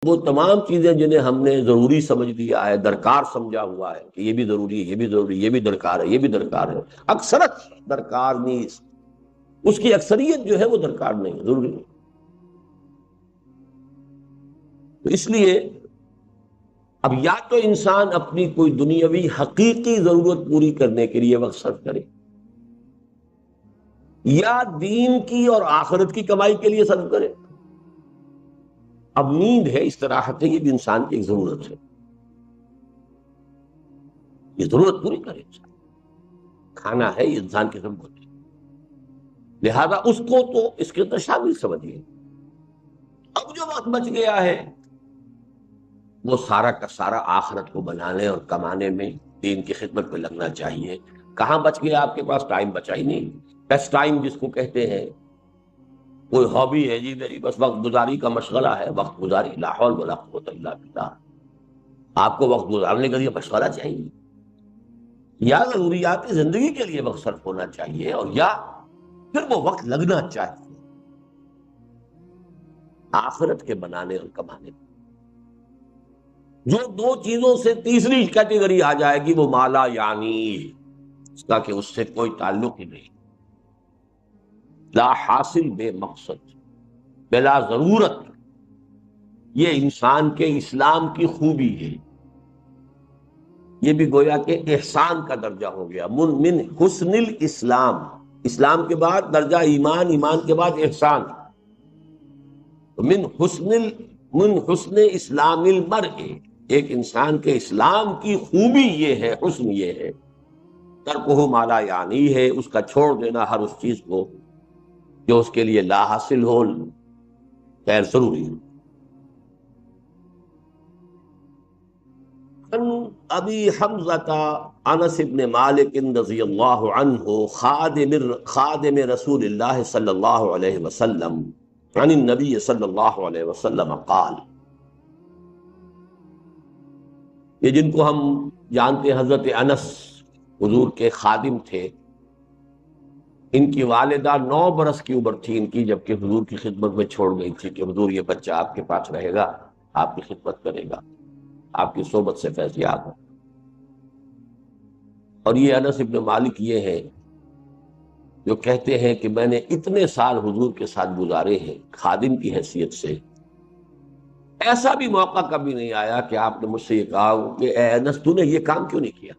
وہ تمام چیزیں جنہیں ہم نے ضروری سمجھ لیا ہے، درکار سمجھا ہوا ہے کہ یہ بھی ضروری ہے، یہ بھی ضروری ہے، یہ بھی درکار ہے، یہ بھی درکار ہے، اکثرت درکار نہیں، اس کی اکثریت جو ہے وہ درکار نہیں ہے، ضروری نہیں۔ تو اس لیے اب یا تو انسان اپنی کوئی دنیاوی حقیقی ضرورت پوری کرنے کے لیے وقت صرف کرے، یا دین کی اور آخرت کی کمائی کے لیے صرف کرے۔ اب نیند ہے، استراحت ہے، یہ بھی انسان کی ایک ضرورت ہے، یہ ضرورت پوری کرے انسان۔ کھانا ہے، یہ انسان کی ضرورت ہے، لہذا اس کو تو اس کے اندر شامل سمجھیے۔ اب جو وقت بچ گیا ہے وہ سارا کا سارا آخرت کو بنانے اور کمانے میں، دین کی خدمت میں لگنا چاہیے۔ کہاں بچ گیا آپ کے پاس؟ ٹائم بچا ہی نہیں۔ بیسٹ ٹائم جس کو کہتے ہیں، کوئی ہابی ہے جی میری، بس وقت گزاری کا مشغلہ ہے، وقت گزاری، لا حول ولا قوت الا باللہ۔ آپ کو وقت گزارنے کے لیے مشغلہ چاہیے، یا ضروریات زندگی کے لیے وقت صرف ہونا چاہیے، اور یا پھر وہ وقت لگنا چاہیے آخرت کے بنانے اور کمانے میں۔ جو دو چیزوں سے تیسری کیٹیگری آ جائے گی وہ مالا یعنی، اس کا کہ اس سے کوئی تعلق ہی نہیں، لا حاصل بے مقصد، بلا ضرورت۔ یہ انسان کے اسلام کی خوبی ہے، یہ بھی گویا کہ احسان کا درجہ ہو گیا، من حسن الاسلام، اسلام کے بعد درجہ ایمان، ایمان کے بعد احسان۔ من حسن اسلام المرء، ایک انسان کے اسلام کی خوبی یہ ہے، حسن یہ ہے، ترکہ ما لا یعنی ہے، اس کا چھوڑ دینا ہر اس چیز کو جو اس کے لیے لا حاصل ہو، غیر ضروری ہو۔ عن ابی حمزہ انس بن مالک رضی اللہ عنہ خادم رسول اللہ صلی اللہ علیہ وسلم عن النبی صلی اللہ علیہ وسلم قال، یہ جن کو ہم جانتے ہیں حضرت انس حضور کے خادم تھے، ان کی والدہ 9 برس کی عمر تھی ان کی جبکہ حضور کی خدمت میں چھوڑ گئی تھی کہ حضور یہ بچہ آپ کے پاس رہے گا، آپ کی خدمت کرے گا، آپ کی صحبت سے فیضیاب ہو۔ اور یہ انس ابن مالک یہ ہیں جو کہتے ہیں کہ میں نے اتنے سال حضور کے ساتھ گزارے ہیں خادم کی حیثیت سے، ایسا بھی موقع کبھی نہیں آیا کہ آپ نے مجھ سے یہ کہا کہ اے انس تو نے یہ کام کیوں نہیں کیا۔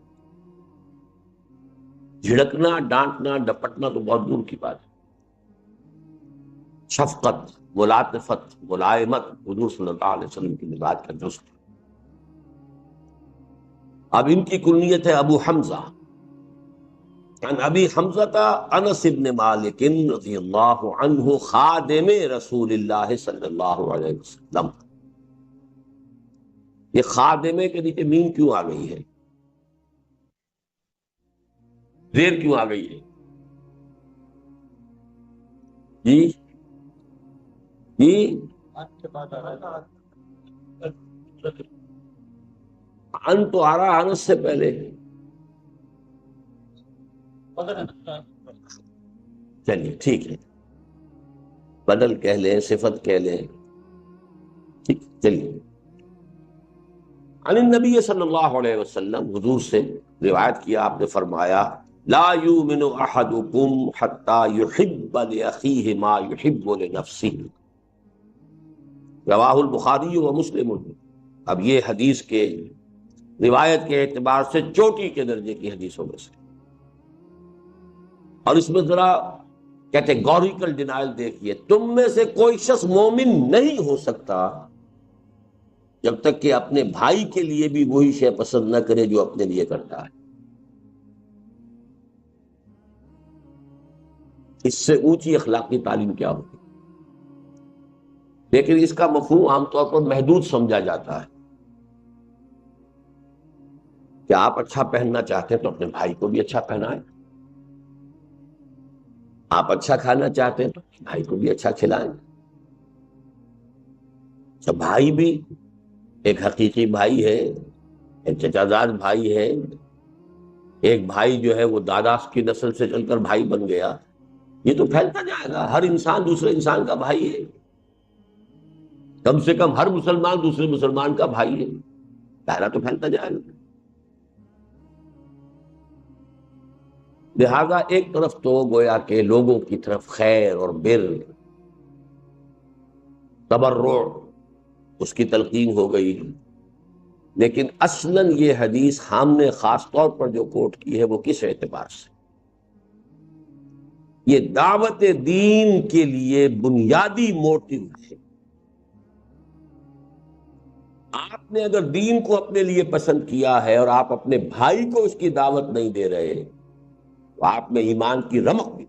جھڑکنا، ڈانٹنا، ڈپٹنا تو بہت دور کی بات ہے، شفقت، ملاطفت، ملائمت حضور صلی اللہ علیہ وسلم کی مزاج کا جز۔ اب ان کی کنیت ہے ابو حمزہ، عن ابی حمزہ انس بن مالک رضی اللہ عنہ خادم رسول اللہ صلی اللہ علیہ وسلم۔ یہ خادمے کے نیچے میم کیوں آ گئی ہے، زیر کیوں آ گئی ہے؟ جی جی، ان تو آ رہا انس سے پہلے، چلیے ٹھیک ہے، بدل کہہ لیں، صفت کہہ لیں، ٹھیک، چلیے۔ عن النبی صلی اللہ علیہ وسلم، حضور سے روایت کیا، آپ نے فرمایا لا یؤمن احدکم حتی یحب لاخیہ ما یحب لنفسہ، رواہ البخاری و مسلم۔ اب یہ حدیث کے روایت کے اعتبار سے چوٹی کے درجے کی حدیثوں میں سے، اور اس میں ذرا کیٹیگوریکل ڈینائل دیکھیے، تم میں سے کوئی شخص مومن نہیں ہو سکتا جب تک کہ اپنے بھائی کے لیے بھی وہی شے پسند نہ کرے جو اپنے لیے کرتا ہے۔ اس سے اونچی اخلاقی تعلیم کیا ہوگی؟ لیکن اس کا مفہوم عام طور پر محدود سمجھا جاتا ہے کہ آپ اچھا پہننا چاہتے ہیں تو اپنے بھائی کو بھی اچھا پہنائیں، آپ اچھا کھانا چاہتے ہیں تو اپنے بھائی کو بھی اچھا کھلائیں۔ جب بھائی بھی ایک حقیقی بھائی ہے، ایک چچا زاد بھائی ہے، ایک بھائی جو ہے وہ دادا کی نسل سے چل کر بھائی بن گیا، یہ تو پھیلتا جائے گا، ہر انسان دوسرے انسان کا بھائی ہے۔ کم سے کم ہر مسلمان دوسرے مسلمان کا بھائی ہے، دائرہ تو پھیلتا جائے گا۔ لہذا ایک طرف تو گویا کہ لوگوں کی طرف خیر اور بر، تبرع، اس کی تلقین ہو گئی، لیکن اصلاً یہ حدیث ہم نے خاص طور پر جو کوٹ کی ہے وہ کس اعتبار سے؟ یہ دعوت دین کے لیے بنیادی موٹو ہے۔ آپ نے اگر دین کو اپنے لیے پسند کیا ہے اور آپ اپنے بھائی کو اس کی دعوت نہیں دے رہے تو آپ میں ایمان کی رمق بھی،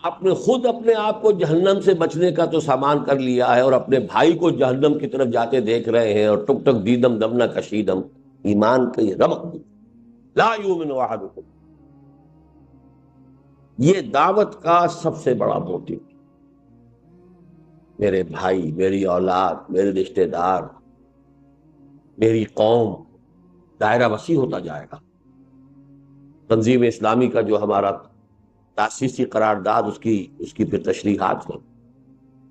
آپ نے خود اپنے آپ کو جہنم سے بچنے کا تو سامان کر لیا ہے اور اپنے بھائی کو جہنم کی طرف جاتے دیکھ رہے ہیں، اور ٹک ٹک دیدم دمنا کشیدم، ایمان کی رمق بھی۔ لا یؤمن احدکم، یہ دعوت کا سب سے بڑا موٹو، میرے بھائی، میری اولاد، میرے رشتہ دار، میری قوم، دائرہ وسیع ہوتا جائے گا۔ تنظیم اسلامی کا جو ہمارا تاسیسی قرارداد، اس کی پھر تشریحات ہیں،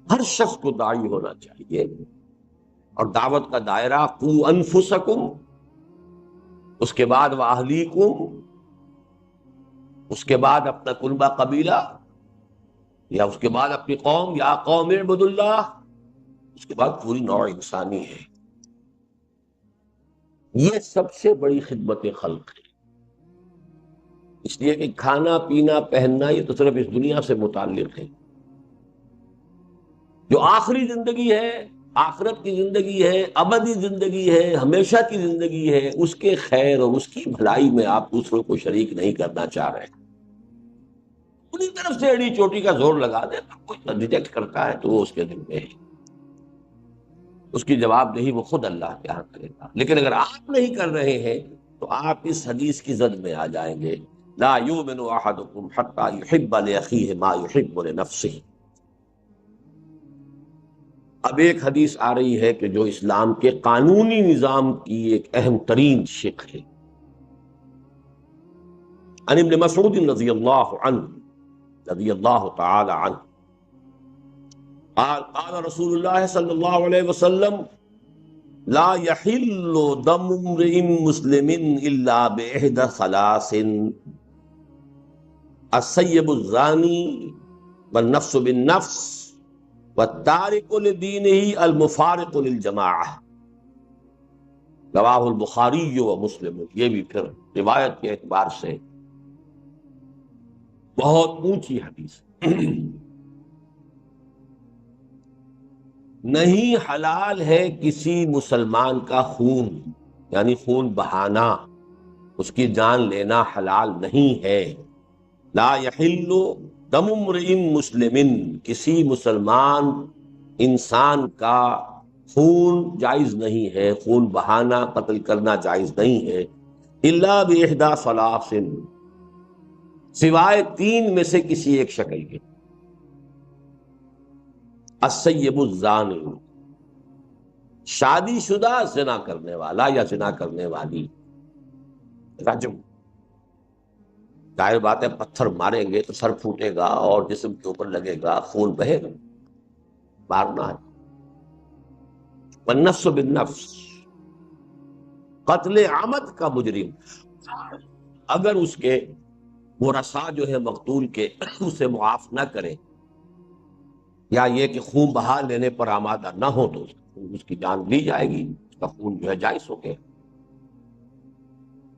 ہر شخص کو داعی ہونا چاہیے، اور دعوت کا دائرہ قوا انفسکم، اس کے بعد واہلیکم، اس کے بعد اپنا کنبہ قبیلہ، یا اس کے بعد اپنی قوم، یا قوم اعبدوا اللہ، اس کے بعد پوری نوع انسانی ہے۔ یہ سب سے بڑی خدمت خلق ہے، اس لیے کہ کھانا پینا پہننا یہ تو صرف اس دنیا سے متعلق ہے۔ جو آخری زندگی ہے، آخرت کی زندگی ہے، ابدی زندگی ہے، ہمیشہ کی زندگی ہے، اس کے خیر اور اس کی بھلائی میں آپ دوسروں کو شریک نہیں کرنا چاہ رہے، انہی طرف سے ایڑی چوٹی کا زور لگا دے، کوئی ریجیکٹ کرتا ہے تو وہ اس کے دل میں ہے، اس کی جواب دہی وہ خود اللہ کے ہاں کرے گا۔ لیکن اگر آپ نہیں کر رہے ہیں تو آپ اس حدیث کی زد میں آ جائیں گے، لا یؤمن احدکم حتی یحب لاخیہ ما یحب لنفسہ۔ اب ایک حدیث آ رہی ہے کہ جو اسلام کے قانونی نظام کی ایک اہم ترین شق ہے۔ عن ابن مسعود رضی اللہ تعالی عنہ قال قال رسول اللہ صلی اللہ علیہ وسلم لا يحل دم امرئ مسلم الا باحدى ثلاث السيب الزاني والنفس بالنفس والتارک لدینہ المفارق للجماعہ، رواہ البخاری و مسلم۔ یہ بھی پھر روایت کے اعتبار سے بہت اونچی حدیث۔ نہیں حلال ہے کسی مسلمان کا خون، یعنی خون بہانا، اس کی جان لینا حلال نہیں ہے۔ لا یحل دم امرئ مسلم، کسی مسلمان انسان کا خون جائز نہیں ہے، خون بہانا، قتل کرنا جائز نہیں ہے، الا باحدى ثلاث، سوائے تین میں سے کسی ایک شکل کے۔ السیب الزانی، شادی شدہ زنا کرنے والا یا زنا کرنے والی، رجم، ظاہر بات ہے پتھر ماریں گے تو سر پھوٹے گا اور جسم کے اوپر لگے گا، خون بہے گا، مارنا ہے۔ والنفس بالنفس، قتل عمد کا مجرم اگر اس کے ورثاء جو ہے مقتول کے اسے معاف نہ کرے، یا یہ کہ خون بہا لینے پر آمادہ نہ ہو، تو اس کی جان لی جائے گی، اس کا خون جو ہے جائز ہو گیا۔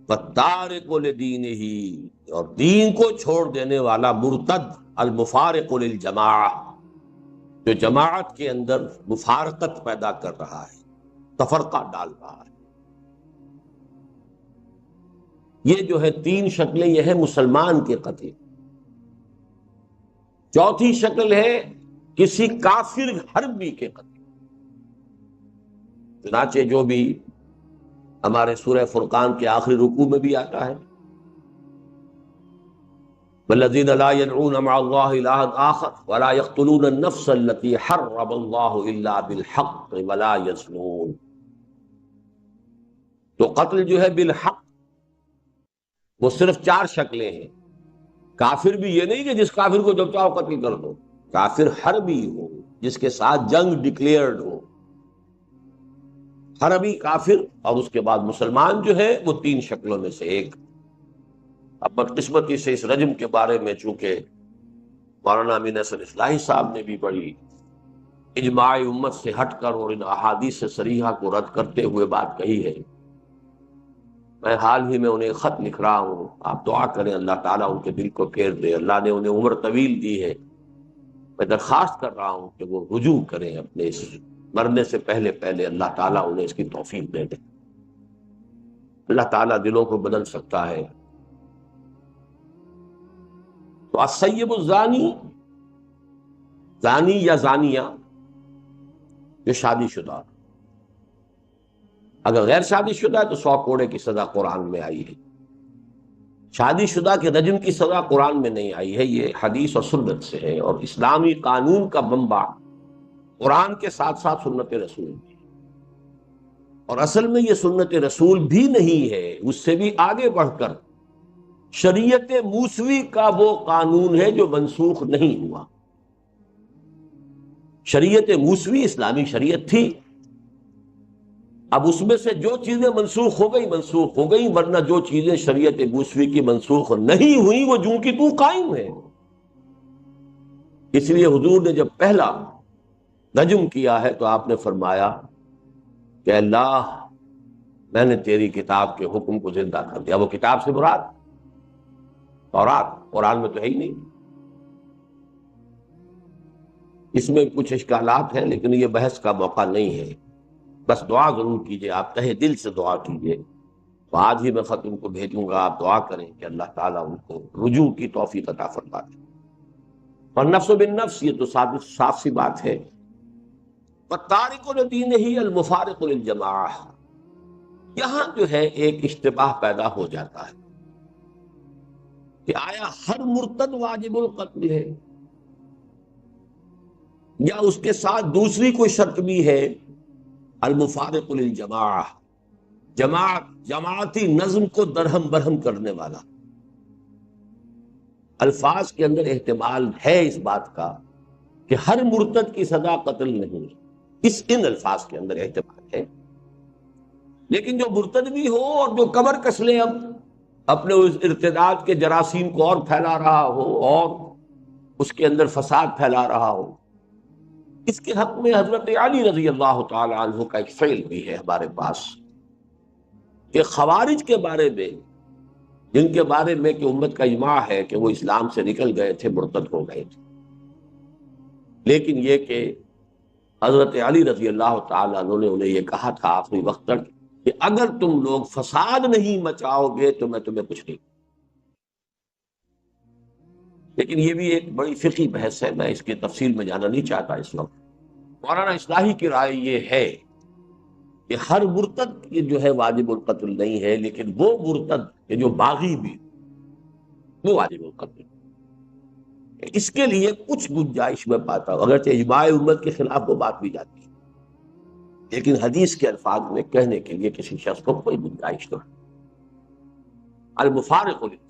والتارک لدینہ، اور دین کو چھوڑ دینے والا مرتد، المفارق للجماعہ، جو جماعت کے اندر مفارقت پیدا کر رہا ہے، تفرقہ ڈال رہا ہے۔ یہ جو ہے تین شکلیں، یہ ہے مسلمان کے قتل۔ چوتھی شکل ہے کسی کافر حربی کے قتل، چنانچہ جو بھی ہمارے سورہ فرقان کے آخری رکوع میں بھی آتا ہے، والذین لا يدعون مع اللہ الہا آخر ولا يقتلون النفس التي حرم اللہ الا بالحق ولا يزنون۔ تو قتل جو ہے بالحق وہ صرف چار شکلیں ہیں۔ کافر بھی یہ نہیں کہ جس کافر کو جب چاہو قتل کر دو، کافر حربی ہو جس کے ساتھ جنگ ڈکلیئرڈ ہو، حربی کافر، اور اس کے بعد مسلمان جو ہے وہ تین شکلوں میں سے ایک۔ اب بدقسمتی سے اس رجم کے بارے میں چونکہ مولانا امین حسن اصلاحی صاحب نے بھی بڑی اجماع امت سے ہٹ کر اور ان احادیث صریحہ کو رد کرتے ہوئے بات کہی ہے، میں حال ہی میں انہیں خط لکھ رہا ہوں، آپ دعا کریں اللہ تعالیٰ ان کے دل کو پھیر دے، اللہ نے انہیں عمر طویل دی ہے، میں درخواست کر رہا ہوں کہ وہ رجوع کریں اپنے اس مرنے سے پہلے پہلے، اللہ تعالیٰ انہیں اس کی توفیق دے دے۔ اللہ تعالیٰ دلوں کو بدل سکتا ہے۔ تو السیب الزانی، زانی یا زانیہ جو شادی شدہ، اگر غیر شادی شدہ ہے تو 100 کوڑے کی سزا قرآن میں آئی ہے، شادی شدہ کے رجم کی سزا قرآن میں نہیں آئی ہے، یہ حدیث اور سنت سے ہے، اور اسلامی قانون کا منبع قرآن کے ساتھ ساتھ سنت رسول بھی، اور اصل میں یہ سنت رسول بھی نہیں ہے، اس سے بھی آگے بڑھ کر شریعت موسوی کا وہ قانون ہے جو منسوخ نہیں ہوا۔ شریعت موسوی اسلامی شریعت تھی، اب اس میں سے جو چیزیں منسوخ ہو گئی، ورنہ جو چیزیں شریعت موسوی کی منسوخ نہیں ہوئی وہ جوں کی توں قائم ہے۔ اس لیے حضور نے جب پہلا رجم کیا ہے تو آپ نے فرمایا کہ اللہ میں نے تیری کتاب کے حکم کو زندہ کر دیا۔ وہ کتاب سے مراد تورات، قرآن میں تو ہے ہی نہیں۔ اس میں کچھ اشکالات ہیں لیکن یہ بحث کا موقع نہیں ہے، بس دعا ضرور کیجئے، آپ تہہ دل سے دعا کیجئے۔ تو آج ہی میں خط ان کو بھیجوں گا، آپ دعا کریں کہ اللہ تعالیٰ ان کو رجوع کی توفیق عطا فرما دے۔ اور نفس بالنفس، یہ تو صاف سی بات ہے۔ وَالتَّارِكُ لِدِينِهِ الْمُفَارِقُ لِلْجَمَاعَةِ، یہاں جو ہے ایک اشتباہ پیدا ہو جاتا ہے کہ آیا ہر مرتد واجب القتل ہے، یا اس کے ساتھ دوسری کوئی شرط بھی ہے، المفارق للجماعہ، جماعتی نظم کو درہم برہم کرنے والا۔ الفاظ کے اندر احتمال ہے اس بات کا کہ ہر مرتد کی سزا قتل نہیں، ان الفاظ کے اندر احتمال ہے، لیکن جو مرتد بھی ہو اور جو کمر کس لے اب اپنے اس ارتداد کے جراثیم کو اور پھیلا رہا ہو اور اس کے اندر فساد پھیلا رہا ہو، اس کے حق میں حضرت علی رضی اللہ تعالی عنہ کا ایک فعل بھی ہے ہمارے پاس، کہ خوارج کے بارے میں، جن کے بارے میں کہ امت کا اجماع ہے کہ وہ اسلام سے نکل گئے تھے، مرتد ہو گئے تھے، لیکن یہ کہ حضرت علی رضی اللہ تعالی عنہ نے انہیں یہ کہا تھا آخری وقت تک کہ اگر تم لوگ فساد نہیں مچاؤ گے تو میں تمہیں کچھ نہیں۔ لیکن یہ بھی ایک بڑی فقہی بحث ہے، میں اس کی تفصیل میں جانا نہیں چاہتا اس وقت۔ مولانا اصلاحی کی رائے یہ ہے کہ ہر مرتد جو ہے واجب القتل نہیں ہے، لیکن وہ مرتد کہ جو باغی بھی وہ واجب القتل، اس کے لیے کچھ گنجائش میں پاتا ہوں، اگرچہ اجماع امت کے خلاف وہ بات بھی جاتی ہے، لیکن حدیث کے الفاظ میں کہنے کے لیے کسی شخص کو کوئی گنجائش نہیں۔ المفارق للجماعہ،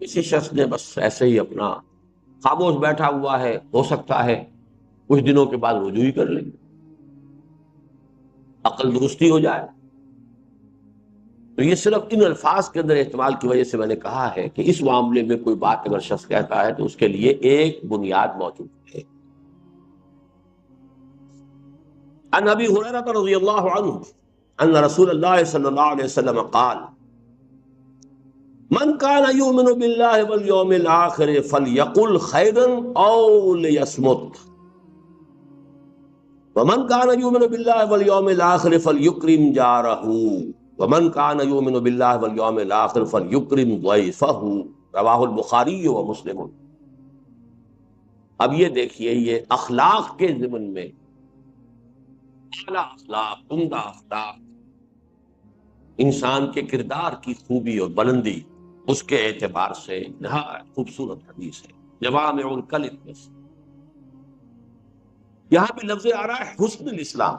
کسی شخص نے بس ایسے ہی اپنا خاموش بیٹھا ہوا ہے، ہو سکتا ہے کچھ دنوں کے بعد رجوع ہی کر لیں، عقل درستی ہو جائے، تو یہ صرف ان الفاظ کے اندر احتمال کی وجہ سے میں نے کہا ہے کہ اس معاملے میں کوئی بات اگر شخص کہتا ہے تو اس کے لیے ایک بنیاد موجود ہے۔ عن ابی ہریرہ رضی اللہ عنہ ان رسول اللہ صلی اللہ علیہ وسلم قال من كان يؤمن بالله واليوم الآخر فليقل خيرا أو ليصمت ومن كان يؤمن بالله واليوم الآخر فليكرم جاره ومن كان يؤمن بالله واليوم الآخر فليكرم ضيفه، رواه البخاری ومسلم۔ اب یہ دیکھیے، یہ اخلاق کے ضمن میں اعلیٰ اخلاق، عمدہ اخلاق، انسان کے کردار کی خوبی اور بلندی، اس کے اعتبار سے نہایت خوبصورت حدیث ہے، جوامع الکلم میں سے۔ یہاں بھی لفظ آ رہا ہے حسن الاسلام،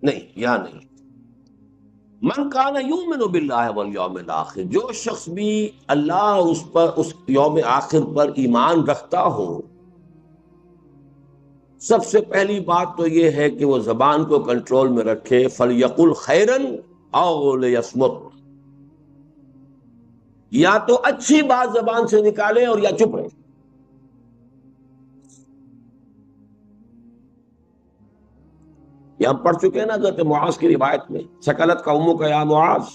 نہیں یہاں نہیں، من کان یؤمن باللہ والیوم الآخر، جو شخص بھی اللہ اور اس یوم آخر پر ایمان رکھتا ہو، سب سے پہلی بات تو یہ ہے کہ وہ زبان کو کنٹرول میں رکھے، فلیقل خیرا او لیصمت، یا تو اچھی بات زبان سے نکالے اور یا چپ رہے۔ یہ ہم پڑھ چکے ہیں نا حضرت معاذ کی روایت میں، سکلت قومک یا معاذ،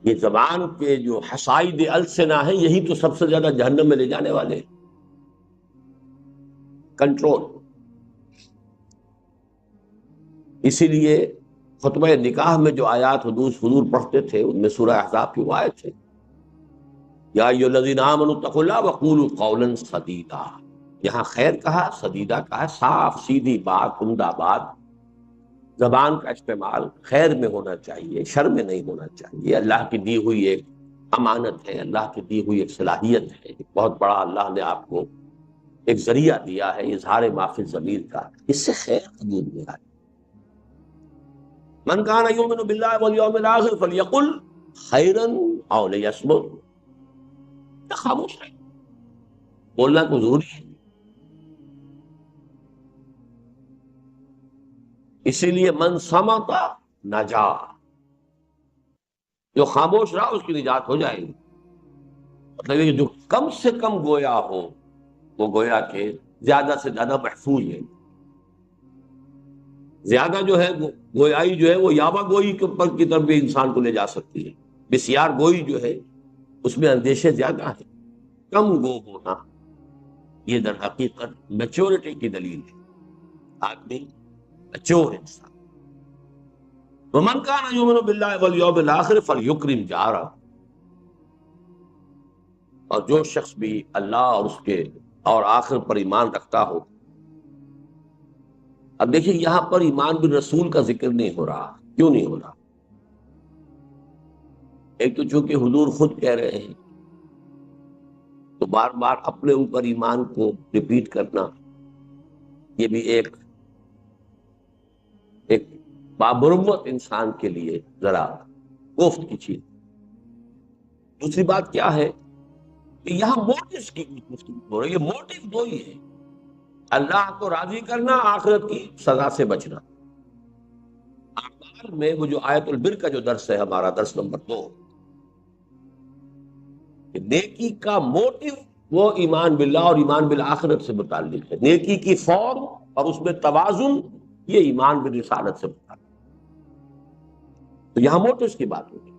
یہ زبان کے جو حصائد السنہ ہیں یہی تو سب سے زیادہ جہنم میں لے جانے والے ہیں۔ کنٹرول۔ اسی لیے خطبہ نکاح میں جو آیات حضور پڑھتے تھے ان میں سورہ احزاب کی وہ آیت ہے، یا ایھا الذین آمنوا اتقوا اللہ وقولوا قولا سدیدا۔ یہاں خیر کہا، سدیدہ کہا، صاف سیدھی بات، عمدہ بات۔ زبان کا استعمال خیر میں ہونا چاہیے، شر میں نہیں ہونا چاہیے۔ اللہ کی دی ہوئی ایک امانت ہے، اللہ کی دی ہوئی ایک صلاحیت ہے، ایک بہت بڑا اللہ نے آپ کو ایک ذریعہ دیا ہے اظہار ما فی الضمیر کا، اس سے خیر قبول میں آئے۔ من کان یؤمن باللہ والیوم الآخر فلیقل خیرا او لیصمت، یا خاموش رہے، بولنا کو ضروری ہے۔ اسی لیے من صمت نجا، جو خاموش رہا اس کی نجات ہو جائے گی۔ مطلب یہ کہ جو کم سے کم گویا ہو وہ گویا کہ زیادہ سے زیادہ محفوظ ہے۔ زیادہ جو ہے گویائی جو ہے وہ یابا گوئی کے اوپر کی طرف بھی انسان کو لے جا سکتی ہے۔ بسیار گوئی جو ہے اس میں اندیشے زیادہ ہیں۔ کم گو ہونا یہ در حقیقت میچورٹی کی دلیل ہے، آدمی میچور انسان۔ ومن کان یؤمن باللہ والیوم الآخر فلیکرم جارہ، اور جو شخص بھی اللہ اور اس کے اور آخر پر ایمان رکھتا ہو۔ اب دیکھیں یہاں پر ایمان بالرسول کا ذکر نہیں ہو رہا، کیوں نہیں ہو رہا؟ ایک تو چونکہ حضور خود کہہ رہے ہیں تو بار بار اپنے اوپر ایمان کو ریپیٹ کرنا یہ بھی ایک بامروت انسان کے لیے ذرا کوفت کی چیز۔ دوسری بات کیا ہے کہ یہاں موٹیوز کی گفتگو ہو رہی ہے، موٹیو دو ہی ہے، اللہ کو راضی کرنا، آخرت کی سزا سے بچنا۔ اعمال میں وہ جو آیت البر کا جو درس ہے ہمارا درس نمبر 2، کہ نیکی کا موٹیو وہ ایمان باللہ اور ایمان بالآخرت سے متعلق ہے، نیکی کی فارم اور اس میں توازن یہ ایمان بالرسالت سے متعلق ہے۔ تو یہاں موٹیوز کی بات ہوگی۔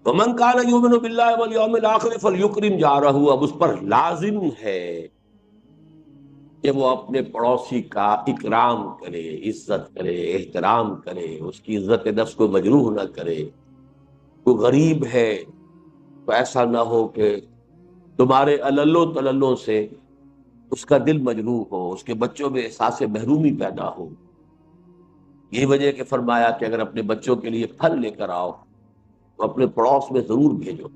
ومن کان یؤمن باللہ والیوم الآخر فلیکرم جارہ، اب اس پر لازم ہے کہ وہ اپنے پڑوسی کا اکرام کرے، عزت کرے، احترام کرے، اس کی عزت نفس کو مجروح نہ کرے۔ کوئی غریب ہے تو ایسا نہ ہو کہ تمہارے عللوں تللوں سے اس کا دل مجروح ہو، اس کے بچوں میں احساس محرومی پیدا ہو۔ یہی وجہ کہ فرمایا کہ اگر اپنے بچوں کے لیے پھل لے کر آؤ تو اپنے پڑوس میں ضرور بھیجو،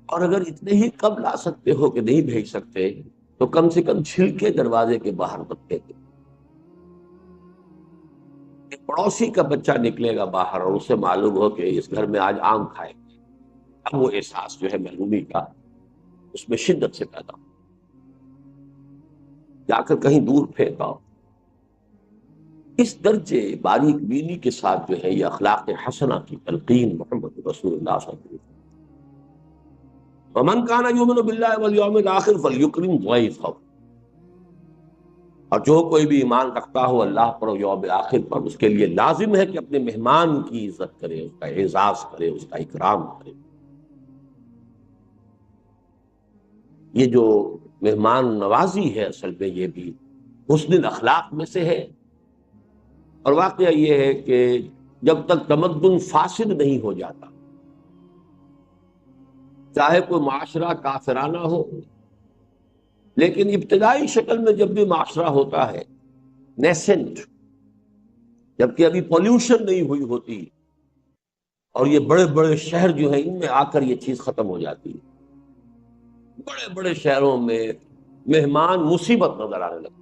اور اگر اتنے ہی کم لا سکتے ہو کہ نہیں بھیج سکتے تو کم سے کم چھلکے دروازے کے باہر مت پھینکو۔ ایک پڑوسی کا بچہ نکلے گا باہر اور اسے معلوم ہو کہ اس گھر میں آج آم کھائے، اب وہ احساس جو ہے محرومی کا اس میں شدت سے پیدا ہو، جا کر کہیں دور پھینکاؤ۔ اس درجے باریک بینی کے ساتھ جو ہے یہ اخلاق حسنہ کی تلقین محمد رسول اللہ صلی اللہ علیہ وسلم۔ ومن کان یؤمن باللہ والیوم الآخر فلیکرم ضیفہ، اور جو کوئی بھی ایمان رکھتا ہو اللہ پر اور یوم آخر پر، اس کے لیے لازم ہے کہ اپنے مہمان کی عزت کرے، اس کا اعزاز کرے، اس کا اکرام کرے۔ یہ جو مہمان نوازی ہے اصل میں یہ بھی حسن اخلاق میں سے ہے، اور واقعہ یہ ہے کہ جب تک تمدن فاسد نہیں ہو جاتا، چاہے کوئی معاشرہ کافرانہ ہو، لیکن ابتدائی شکل میں جب بھی معاشرہ ہوتا ہے نیسنٹ، جبکہ ابھی پولیوشن نہیں ہوئی ہوتی، اور یہ بڑے بڑے شہر جو ہیں ان میں آ کر یہ چیز ختم ہو جاتی ہے، بڑے بڑے شہروں میں مہمان مصیبت نظر آنے لگتا،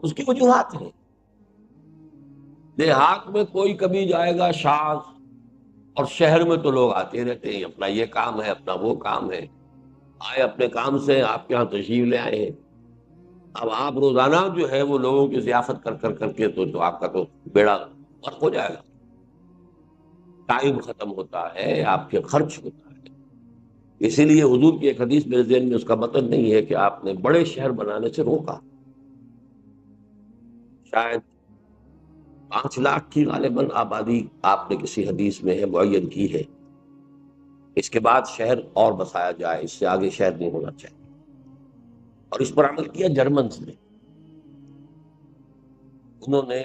اس کی وجوہات ہیں. دیہات میں کوئی کبھی جائے گا شاذ، اور شہر میں تو لوگ آتے رہتے ہیں، اپنا یہ کام ہے، اپنا وہ کام ہے، آئے اپنے کام سے آپ کے یہاں تشریف لے آئے ہیں. اب آپ روزانہ جو ہے وہ لوگوں کی ضیافت کر کے تو آپ کا تو بیڑا غرق ہو جائے گا. ٹائم ختم ہوتا ہے، آپ کے خرچ ہوتا ہے. اسی لیے حضور کی ایک حدیث میرے ذہن میں اس کا مطلب نہیں ہے کہ آپ نے بڑے شہر بنانے سے روکا. شاید 5 لاکھ کی غالباً آبادی آپ نے کسی حدیث میں ہے معین کی ہے. اس کے بعد شہر اور بسایا جائے، اس سے آگے شہر نہیں ہونا چاہیے. اور اس پر عمل کیا جرمنز نے. انہوں نے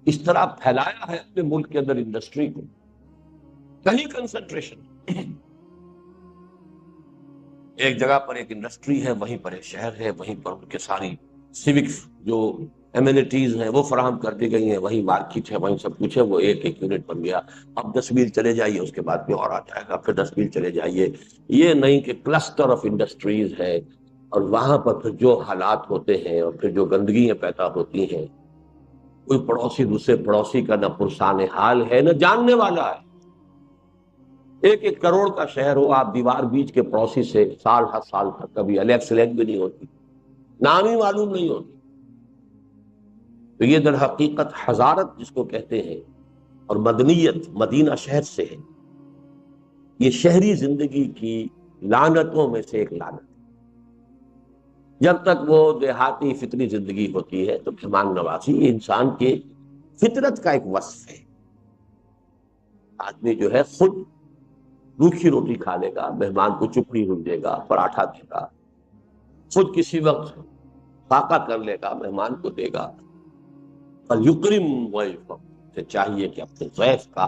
اس طرح پھیلایا ہے اپنے ملک کے اندر انڈسٹری کو، کہیں کنسنٹریشن. ایک جگہ پر ایک انڈسٹری ہے، وہیں پر ایک شہر ہے، وہیں پر ان کے ساری سیوک جو ایمینٹیز ہیں وہ فراہم کر دی گئی ہیں، وہیں مارکیٹ ہے، وہیں سب کچھ ہے. وہ ایک ایک یونٹ بن گیا. اب 10 میل چلے جائیے، اس کے بعد بھی اور آ جائے گا، پھر 10 میل چلے جائیے. یہ نہیں کہ کلسٹر آف انڈسٹریز ہے، اور وہاں پر پھر جو حالات ہوتے ہیں اور پھر جو گندگیاں پیدا ہوتی ہیں، کوئی پڑوسی دوسرے پڑوسی کا نہ پرسان حال ہے نہ جاننے والا ہے. 1 کروڑ کا شہر ہو، آپ دیوار بیچ کے پڑوسی سے سال ہر سال تک کبھی الیکس لیک بھی نہیں ہوتی، نام ہی معلوم نہیں ہوتی. تو یہ در حقیقت حضارت جس کو کہتے ہیں اور مدنیت مدینہ شہر سے ہے. یہ شہری زندگی کی لعنتوں میں سے ایک لعنت. جب تک وہ دیہاتی فطری زندگی ہوتی ہے تو مہمان نوازی یہ انسان کے فطرت کا ایک وصف ہے. آدمی جو ہے خود روکھی روٹی کھا لے گا، مہمان کو چپڑی روک دے گا، پراٹھا دے گا، خود کسی وقت فاقہ کر لے گا، مہمان کو دے گا. فَلْيُكْرِمْ ضَيْفَهُ، سے چاہیے کہ اپنے ضیف کا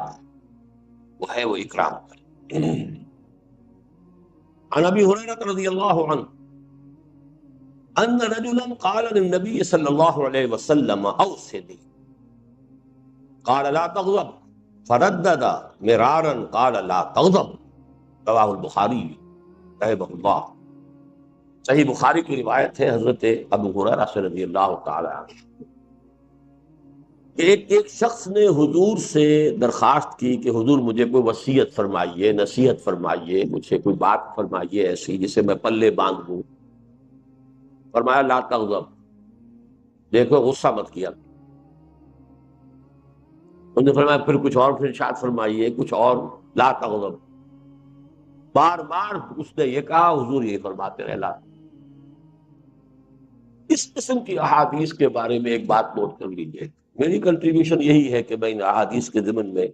وہ ہے وہ اکرام کرے. عن ابی ہریرہ رضی اللہ عنہ ان رجلا قال للنبي صلی اللہ علیہ وسلم اوصنی قال لا تغضب فردد مرارا قال لا تغضب. رواہ البخاری رحمہ اللہ. صحیح بخاری کی روایت ہے حضرت ابو ہریرہ سے رضی اللہ تعالی عنہ کہ ایک شخص نے حضور سے درخواست کی کہ حضور مجھے کوئی وصیت فرمائیے، نصیحت فرمائیے، مجھے کوئی بات فرمائیے ایسی جسے میں پلے باندھ دوں. فرمایا لا تغضب، دیکھو غصہ مت کیا. انہوں نے فرمایا پھر کچھ اور، پھر ارشاد فرمائیے کچھ اور، لا تغضب. بار بار اس نے یہ کہا، حضور یہ فرماتے رہے لا. اس قسم کی احادیث کے بارے میں ایک بات نوٹ کر لیجیے. میری کنٹریبیوشن یہی ہے کہ میں ان احادیث کے ضمن میں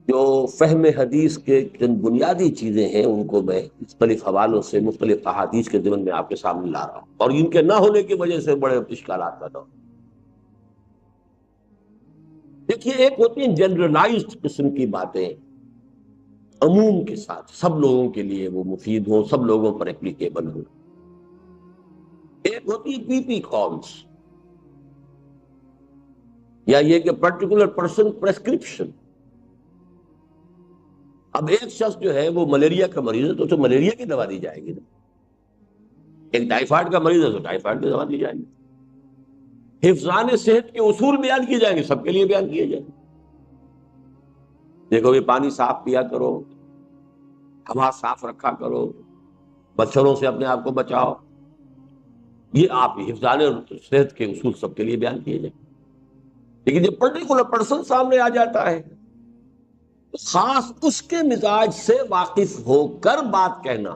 جو فہم حدیث کے چند بنیادی چیزیں ہیں ان کو میں مختلف حوالوں سے مختلف احادیث کے ضمن میں آپ کے سامنے لا رہا ہوں، اور ان کے نہ ہونے کی وجہ سے بڑے اشکالات پیدا ہوں. دیکھیے، ایک ہوتی ہیں جنرلائزڈ قسم کی باتیں، عموم کے ساتھ سب لوگوں کے لیے وہ مفید ہوں، سب لوگوں پر اپلیکیبل ہوں. ایک ہوتی ہے پی پی کالز، یا یہ کہ پرٹیکولر پرسن پریسکرپشن. اب ایک شخص جو ہے وہ ملیریا کا مریض ہے تو اسے ملیریا کی دوا دی جائے گی نا. ایک ٹائیفائڈ کا مریض ہے تو ٹائیفائڈ کی دوا دی جائے گی. حفظان صحت کے اصول بیان کیے جائیں گے، سب کے لیے بیان کیے جائیں گے. دیکھو یہ پانی صاف پیا کرو، ہوا صاف رکھا کرو، مچھروں سے اپنے آپ کو بچاؤ. یہ آپ حفظان صحت کے اصول سب کے لیے بیان کیے جائیں. لیکن جب پرٹیکولر پرسن سامنے آ جاتا ہے، خاص اس کے مزاج سے واقف ہو کر بات کہنا،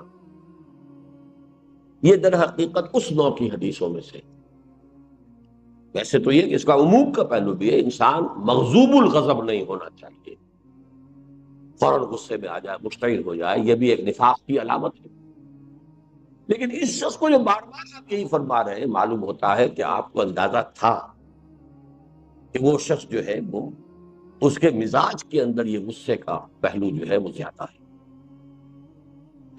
یہ در حقیقت اس نوع کی حدیثوں میں سے. ویسے تو یہ کہ اس کا عموم کا پہلو بھی ہے، انسان مغضوب الغضب نہیں ہونا چاہیے، فوراً غصے میں آ جائے، مشتعل ہو جائے، یہ بھی ایک نفاق کی علامت ہے. لیکن اس شخص کو جو بار بار آپ یہی فرما رہے ہیں، معلوم ہوتا ہے کہ آپ کو اندازہ تھا کہ وہ شخص جو ہے وہ اس کے مزاج کے اندر یہ غصے کا پہلو جو ہے وہ زیادہ ہے.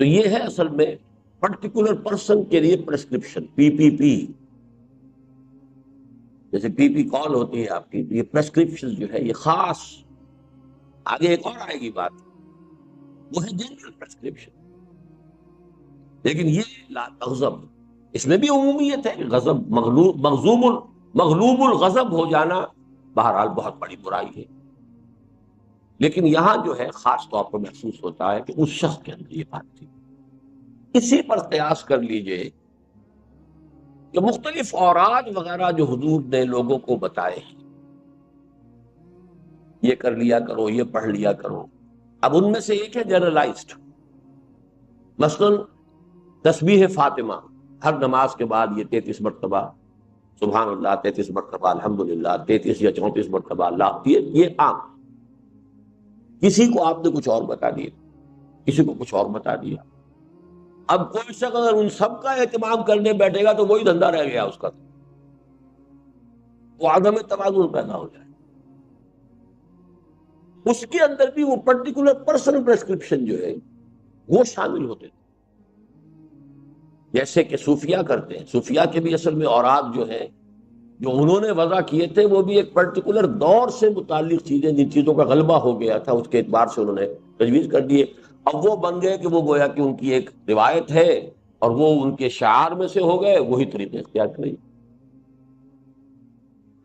تو یہ ہے اصل میں پرٹیکولر پرسن کے لیے پرسکرپشن، پی پی پی. جیسے پی پی کال ہوتی ہے آپ کی، یہ پرسکرپشن جو ہے یہ خاص، آگے ایک اور آئے گی بات، وہ ہے جنرل پرسکرپشن. لیکن یہ لا تغضب، اس میں بھی عمومیت ہے کہ غضب مغلوب الغضب ہو جانا بہرحال بہت بڑی برائی ہے، لیکن یہاں جو ہے خاص طور پر محسوس ہوتا ہے کہ اس شخص کے اندر یہ بات تھی۔ اسی پر قیاس کر لیجئے کہ مختلف اوراد وغیرہ جو حضور نے لوگوں کو بتائے ہیں، یہ کر لیا کرو، یہ پڑھ لیا کرو، اب ان میں سے ایک ہے جنرلائزڈ، مثلا تسبیح فاطمہ، ہر نماز کے بعد یہ 33 مرتبہ سبحان اللہ، 33 مرتبہ الحمدللہ، 33 یا 34 مرتبہ اللہ، یہ عام۔ کسی کو آپ نے کچھ اور بتا دیا، کسی کو کچھ اور بتا دیا۔ اب کوئی شخص اگر ان سب کا اہتمام کرنے بیٹھے گا تو وہی دھندا رہ گیا اس کا، وہ عدم توازن پیدا ہو جائے۔ اس کے اندر بھی وہ پرٹیکولر پرسنل پرسکرپشن جو ہے وہ شامل ہوتے تھے، جیسے کہ صوفیہ کرتے ہیں۔ صوفیہ کے بھی اصل میں اوراد جو ہیں جو انہوں نے وضع کیے تھے وہ بھی ایک پرٹیکولر دور سے متعلق چیزیں، جن چیزوں کا غلبہ ہو گیا تھا اس کے اعتبار سے انہوں نے تجویز کر دیے۔ اب وہ بن گئے کہ وہ گویا کہ ان کی ایک روایت ہے اور وہ ان کے شعار میں سے ہو گئے، وہی طریقے اختیار کریں۔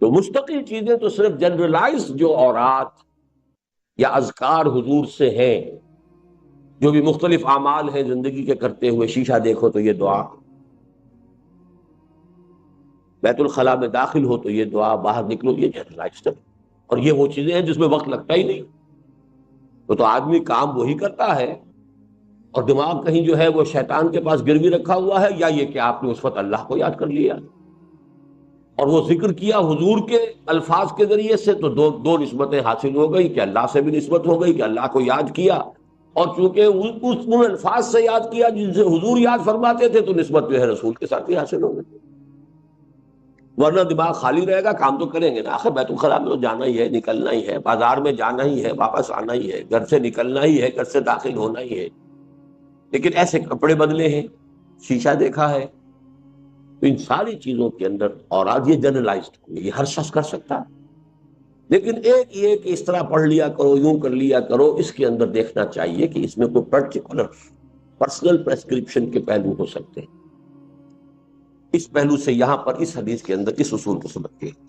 تو مستقل چیزیں تو صرف جنرلائز جو اوراد یا اذکار حضور سے ہیں، جو بھی مختلف اعمال ہیں زندگی کے کرتے ہوئے، شیشہ دیکھو تو یہ دعا، بیت الخلاء میں داخل ہو تو یہ دعا، باہر نکلو یہ جنرلائزڈ ہے۔ اور یہ وہ چیزیں ہیں جس میں وقت لگتا ہی نہیں، تو آدمی کام وہی کرتا ہے اور دماغ کہیں جو ہے وہ شیطان کے پاس گروی رکھا ہوا ہے، یا یہ کہ آپ نے اس وقت اللہ کو یاد کر لیا اور وہ ذکر کیا حضور کے الفاظ کے ذریعے سے، تو دو نسبتیں حاصل ہو گئی، کہ اللہ سے بھی نسبت ہو گئی کہ اللہ کو یاد کیا، اور چونکہ ان الفاظ سے یاد کیا جن سے حضور یاد فرماتے تھے، تو نسبت جو ہے رسول کے ساتھ بھی حاصل ہو گئی۔ ورنہ دماغ خالی رہے گا، کام تو کریں گے نا، آخر بیت الخلاء میں تو جانا ہی ہے، نکلنا ہی ہے، بازار میں جانا ہی ہے، واپس آنا ہی ہے، گھر سے نکلنا ہی ہے، گھر سے داخل ہونا ہی ہے، لیکن ایسے کپڑے بدلے ہیں، شیشہ دیکھا ہے۔ تو ان ساری چیزوں کے اندر، اور آج یہ جنرلائزڈ یہ ہر شخص کر سکتا ہے، لیکن ایک یہ کہ اس طرح پڑھ لیا کرو، یوں کر لیا کرو، اس کے اندر دیکھنا چاہیے کہ اس میں کوئی پرٹیکولر پرسنل پریسکرپشن کے پہلو ہو سکتے ہیں۔ اس پہلو سے یہاں پر اس حدیث کے اندر اس اصول کو سمجھتے ہیں۔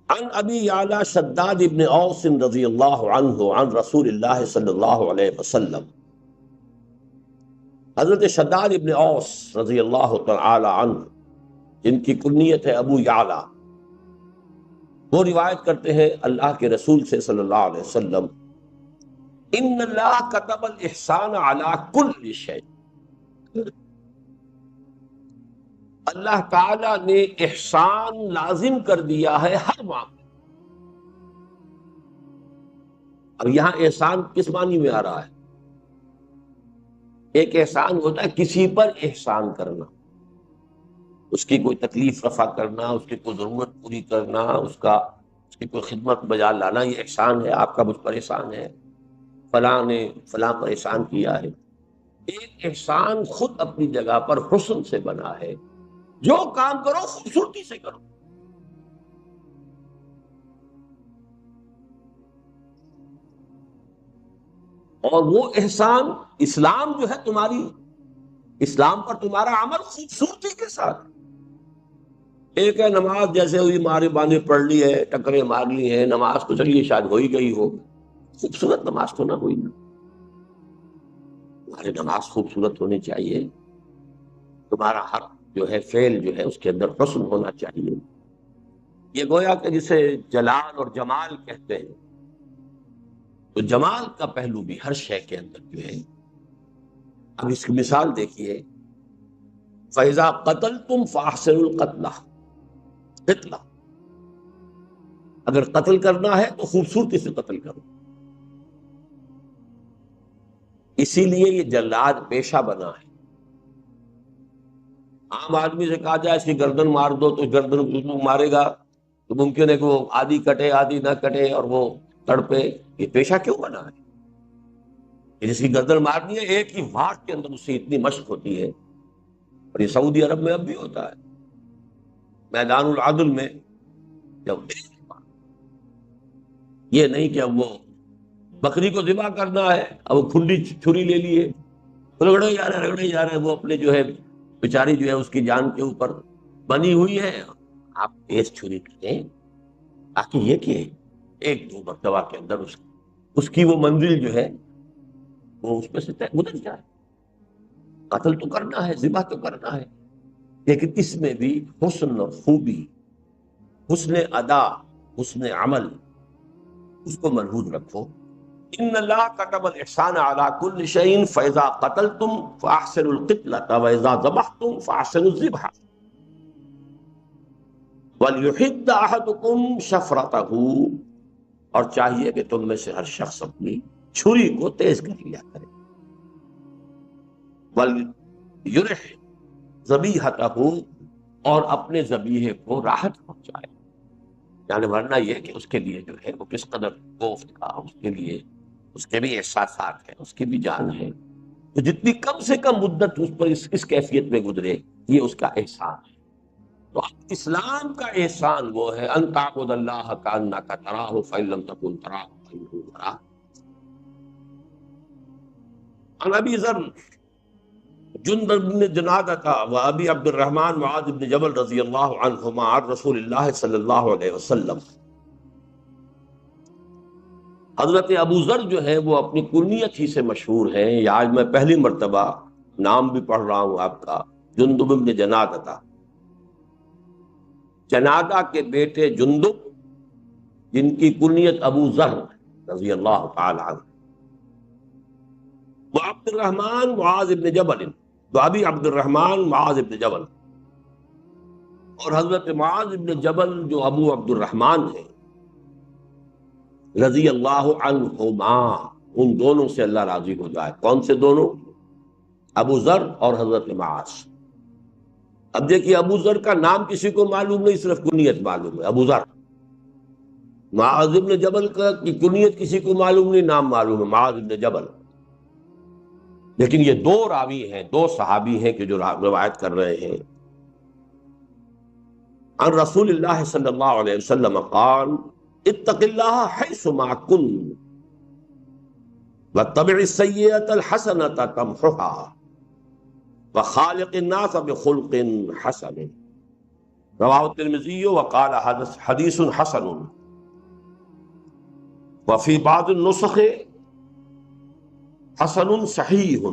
عن ابی یعلا شداد ابن اوس رضی اللہ عنہ عن رسول اللہ صلی اللہ علیہ وسلم، حضرت شداد ابن اوس رضی اللہ تعالی عنہ، جن کی کنیت ہے ابو یعلا، وہ روایت کرتے ہیں اللہ کے رسول سے صلی اللہ علیہ وسلم، ان اللہ کتب الاحسان علی کل شیء، اللہ تعالی نے احسان لازم کر دیا ہے ہر معاملے۔ اب یہاں احسان کس معنی میں آ رہا ہے؟ ایک احسان ہوتا ہے کسی پر احسان کرنا، اس کی کوئی تکلیف رفع کرنا، اس کی کوئی ضرورت پوری کرنا، اس کی کوئی خدمت بجا لانا، یہ احسان ہے، آپ کا مجھ پر احسان ہے، فلاں نے فلاں پر احسان کیا ہے۔ ایک احسان خود اپنی جگہ پر حسن سے بنا ہے، جو کام کرو خوبصورتی سے کرو۔ اور وہ احسان اسلام جو ہے اسلام پر تمہارا عمل خوبصورتی کے ساتھ۔ ایک ہے نماز جیسے ہوئی مارے باندھے پڑھ لی ہے، ٹکرے مار لی ہیں، نماز تو چلیے شاید ہو ہی گئی ہو، خوبصورت نماز تو نہ ہوئی نا۔ تمہاری نماز خوبصورت ہونی چاہیے، تمہارا ہر جو ہے فعل جو ہے اس کے اندر حسن ہونا چاہیے۔ یہ گویا کہ جسے جلال اور جمال کہتے ہیں، تو جمال کا پہلو بھی ہر شے کے اندر جو ہے۔ اب اس کی مثال دیکھیے، فَإِذَا قَتَلْتُمْ فَأَحْسِنُوا الْقَتْلَ، اگر قتل کرنا ہے تو خوبصورتی سے قتل کرو۔ اسی لیے یہ جلاد پیشہ بنا ہے۔ عام آدمی سے کہا جائے اس کی گردن مار دو تو گردن مارے گا، تو ممکن ہے کہ وہ آدھی کٹے آدھی نہ کٹے اور وہ تڑپے۔ یہ پیشہ کیوں بنا ہے؟ جس کی گردن مارنی ہے، ایک ہی واٹ کے اندر اس سے اتنی مشق ہوتی ہے، اور یہ سعودی عرب میں اب بھی ہوتا ہے، میدان العدل میں جب یہ نہیں کہ اب وہ بکری کو ذبح کرنا ہے، اب وہ کھنڈی چھری لے لیے، رگڑے جا رہے وہ اپنے جو ہے بیچاری جو ہے اس کی جان کے اوپر بنی ہوئی ہے، آپ تیز چھری کریں تاکہ یہ کہ ایک دو مرتبہ کے اندر اس کی وہ منزل جو ہے وہ اس میں سے گزر جائے۔ قتل تو کرنا ہے، ذبح تو کرنا ہے، لیکن اس میں بھی حسن اور خوبی، حسن ادا، حسن عمل، اس کو ملحوظ رکھو۔ ان اللہ كتب الاحسان على كل شيء فاذا قتلتم فاحسنوا القتلة واذا ذبحتم فاحسنوا الذبح وليحد احدكم شفرته، اور چاہیے کہ تم میں سے ہر شخص اپنی چھری کو تیز کر لیا کرے، ولیرح ذبیحته، اور اپنے ذبیحے کو راحت پہنچائے، یعنی ورنہ یہ کہ اس کے لیے جو ہے وہ کس قدر کوفت کا، اس کے لیے اس کے بھی احساسات ہیں، اس کی بھی جان ہے، تو جتنی کم سے کم مدت اس پر اس کیفیت میں گزرے یہ اس کا احسان ہے۔ تو اسلام کا احسان وہ ہے ان تعبد اللہ کانک تراہ فإن لم تکن تراہ فإنہ یراک۔ عن ابی ذر جندب بن جنادہ و ابی عبد الرحمن معاذ بن جبل رضی اللہ عنہما عن رسول اللہ صلی اللہ علیہ وسلم، حضرت ابو ذر جو ہے وہ اپنی کنیت ہی سے مشہور ہیں، یا آج میں پہلی مرتبہ نام بھی پڑھ رہا ہوں آپ کا، جندب بن جنادہ، جنادہ کے بیٹے جندب جن کی کنیت ابو ذر رضی اللہ تعالی عنہ، وہ عبد الرحمن معاذ بن جبل، تو ابی عبد الرحمن معاذ بن جبل، اور حضرت معاذ بن جبل جو ابو عبد الرحمن ہیں رضی اللہ عنہما، ان دونوں سے اللہ راضی ہو جائے۔ کون سے دونوں؟ ابو ذر اور حضرت معاذ۔ اب دیکھیے ابو ذر کا نام کسی کو معلوم نہیں، صرف کنیت معلوم ہے ابو ذر۔ معاذ بن جبل کی کنیت کسی کو معلوم نہیں، نام معلوم ہے معاذ بن جبل، لیکن یہ دو راوی ہیں، دو صحابی ہیں کہ جو روایت کر رہے ہیں۔ عن رسول اللہ صلی اللہ علیہ وسلم قال اتق اللہ حیث ما کن واتبع السیئۃ الحسنۃ تمحها وخالق الناس بخلق حسن، رواه الترمذی وقال حدیث حسن، وفی بعض النسخ حسن صحیح۔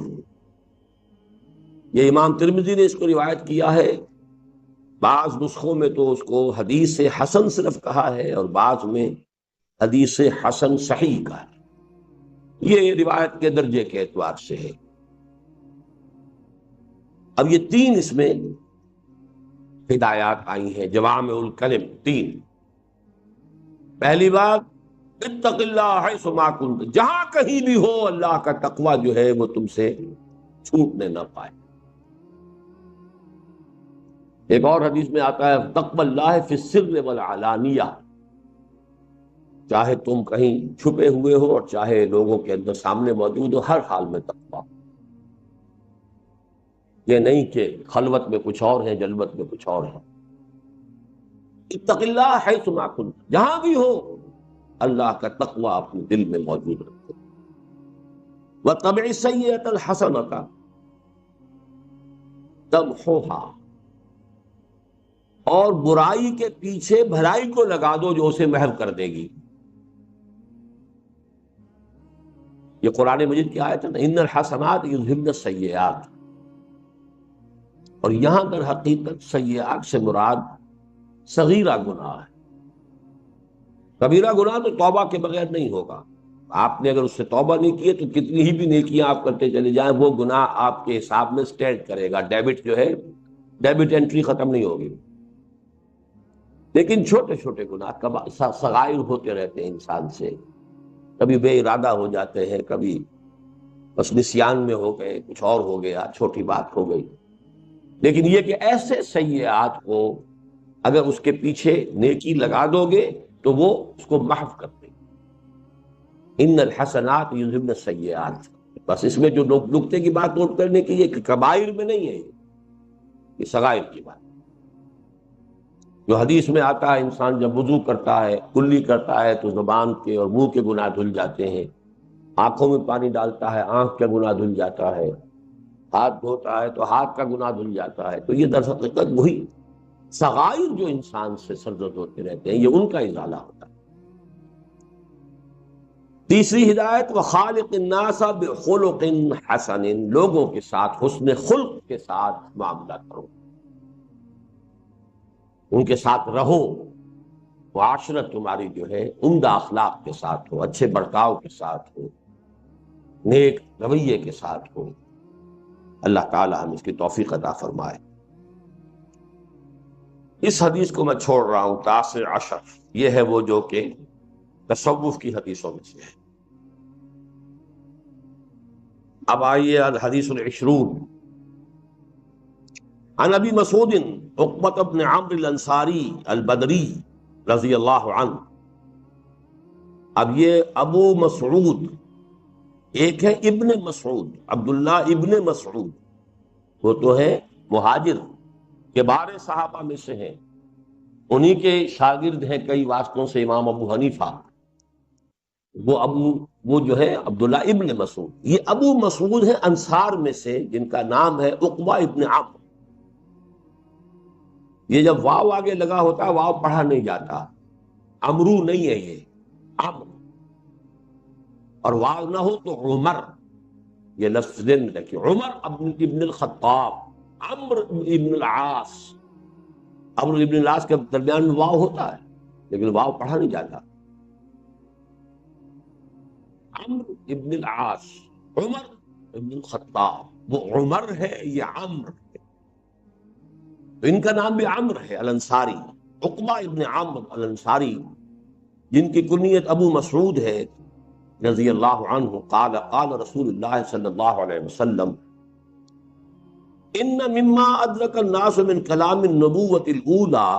یہ امام ترمذی نے اس کو روایت کیا ہے، بعض نسخوں میں تو اس کو حدیث حسن صرف کہا ہے اور بعض میں حدیث حسن صحیح کہا ہے، یہ روایت کے درجے کے اعتبار سے ہے۔ اب یہ تین اس میں ہدایات آئی ہیں، جوامع الکلم تین۔ پہلی بات اتق اللہ حیث ما کنت، جہاں کہیں بھی ہو اللہ کا تقوی جو ہے وہ تم سے چھوٹنے نہ پائے۔ ایک اور حدیث میں آتا ہے تقوی اللہ فی السر والعلانیہ، چاہے تم کہیں چھپے ہوئے ہو اور چاہے لوگوں کے اندر سامنے موجود ہو، ہر حال میں تقوی۔ یہ نہیں کہ خلوت میں کچھ اور ہے، جلوت میں کچھ اور ہے۔ اتق اللہ حیث ما کنت، جہاں بھی ہو اللہ کا تقوی اپنے دل میں موجود رکھو۔ واتبع السیئۃ الحسنۃ تمحوها، اور برائی کے پیچھے بھلائی کو لگا دو جو اسے محو کر دے گی۔ یہ قرآن مجید کی آیت ہے نا، ان الحسنات یذہبن السیئات، اور یہاں در حقیقت سیئات سے مراد صغیرہ گناہ ہے۔ کبیرہ گناہ تو توبہ کے بغیر نہیں ہوگا، آپ نے اگر اس سے توبہ نہیں کی تو کتنی ہی بھی نیکیاں آپ کرتے چلے جائیں وہ گناہ آپ کے حساب میں سٹینڈ کرے گا، ڈیبٹ جو ہے ڈیبٹ انٹری ختم نہیں ہوگی۔ لیکن چھوٹے چھوٹے گناہ صغائر ہوتے رہتے ہیں انسان سے، کبھی بے ارادہ ہو جاتے ہیں، کبھی بس نسیان میں ہو گئے، کچھ اور ہو گیا، چھوٹی بات ہو گئی۔ لیکن یہ کہ ایسے سیئات کو اگر اس کے پیچھے نیکی لگا دو گے تو وہ اس کو محو کر دے گی۔ ان الحسنات یذہبن السیئات، بس اس میں جو نقطے کی بات نوٹ کرنے کی یہ کہ کبائر میں نہیں ہے، یہ صغائر کی بات۔ جو حدیث میں آتا ہے انسان جب وضو کرتا ہے، کلی کرتا ہے تو زبان کے اور منہ کے گناہ دھل جاتے ہیں، آنکھوں میں پانی ڈالتا ہے آنکھ کا گناہ دھل جاتا ہے، ہاتھ دھوتا ہے تو ہاتھ کا گناہ دھل جاتا ہے. تو یہ در حقیقت وہی صغائر جو انسان سے سرزد ہوتے رہتے ہیں، یہ ان کا ازالہ ہوتا ہے. تیسری ہدایت، وخالق الناس بخلق حسن، لوگوں کے ساتھ حسن خلق کے ساتھ معاملہ کرو، ان کے ساتھ رہو، معاشرت تمہاری جو ہے عمدہ اخلاق کے ساتھ ہو، اچھے برتاؤ کے ساتھ ہو، نیک رویے کے ساتھ ہو. اللہ تعالی ہم اس کی توفیق عطا فرمائے. اس حدیث کو میں چھوڑ رہا ہوں، تاسع عشر، یہ ہے وہ جو کہ تصوف کی حدیثوں میں سے ہے. اب آئیے الحدیث العشرون، عن ابی مسعود عقبۃ بن عمرو الانصاری البدری رضی اللہ عنہ. اب یہ ابو مسعود، ایک ہے ابن مسعود، عبداللہ ابن مسعود، وہ تو ہے مہاجر کبار صحابہ میں سے ہیں، انہی کے شاگرد ہیں کئی واسطوں سے امام ابو حنیفہ. وہ جو ہے عبداللہ ابن مسعود. یہ ابو مسعود ہے انصار میں سے جن کا نام ہے عقبہ ابن عمرو. یہ جب واو آگے لگا ہوتا ہے واو پڑھا نہیں جاتا، امرو نہیں ہے، یہ عمرو، اور واو نہ ہو تو عمر. یہ لفظ ذہن میں رکھیے، عمر ابن الخطاب، عمرو ابن العاص. عمرو ابن العاص کے درمیان میں واو ہوتا ہے لیکن واو پڑھا نہیں جاتا. عمرو ابن العاص، عمر ابن الخطاب، وہ عمر ہے یہ عمرو ہے. تو ان کا نام بھی عمرو ہے الانصاری، عقبہ ابن عمرو الانصاری، جن کی کنیت ابو مسعود ہے رضی اللہ عنہ. قال قال رسول اللہ صلی اللہ علیہ وسلم ان مما ادرک الناس من کلام النبوۃ الاولى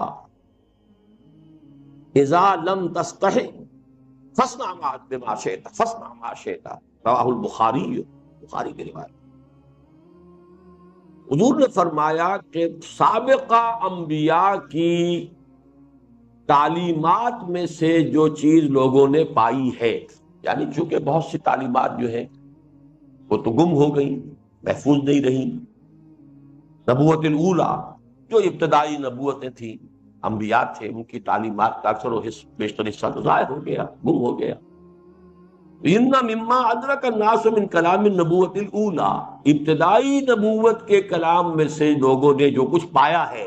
اذا لم تستحِ فاصنع بما شئت فاصنع ما شئت، رواہ البخاری، بخاری کی روایت. حضور نے فرمایا کہ سابقہ انبیاء کی تعلیمات میں سے جو چیز لوگوں نے پائی ہے، یعنی چونکہ بہت سی تعلیمات جو ہیں وہ تو گم ہو گئی، محفوظ نہیں رہی. نبوت الاولیٰ جو ابتدائی نبوتیں تھیں، انبیاء تھے، ان کی تعلیمات کا اکثر و بیشتر حصہ تو ضائع ہو گیا، گم ہو گیا. ان مما ادرک الناس من کلام النبوۃ الاولیٰ، ابتدائی نبوت کے کلام میں سے لوگوں نے جو کچھ پایا ہے،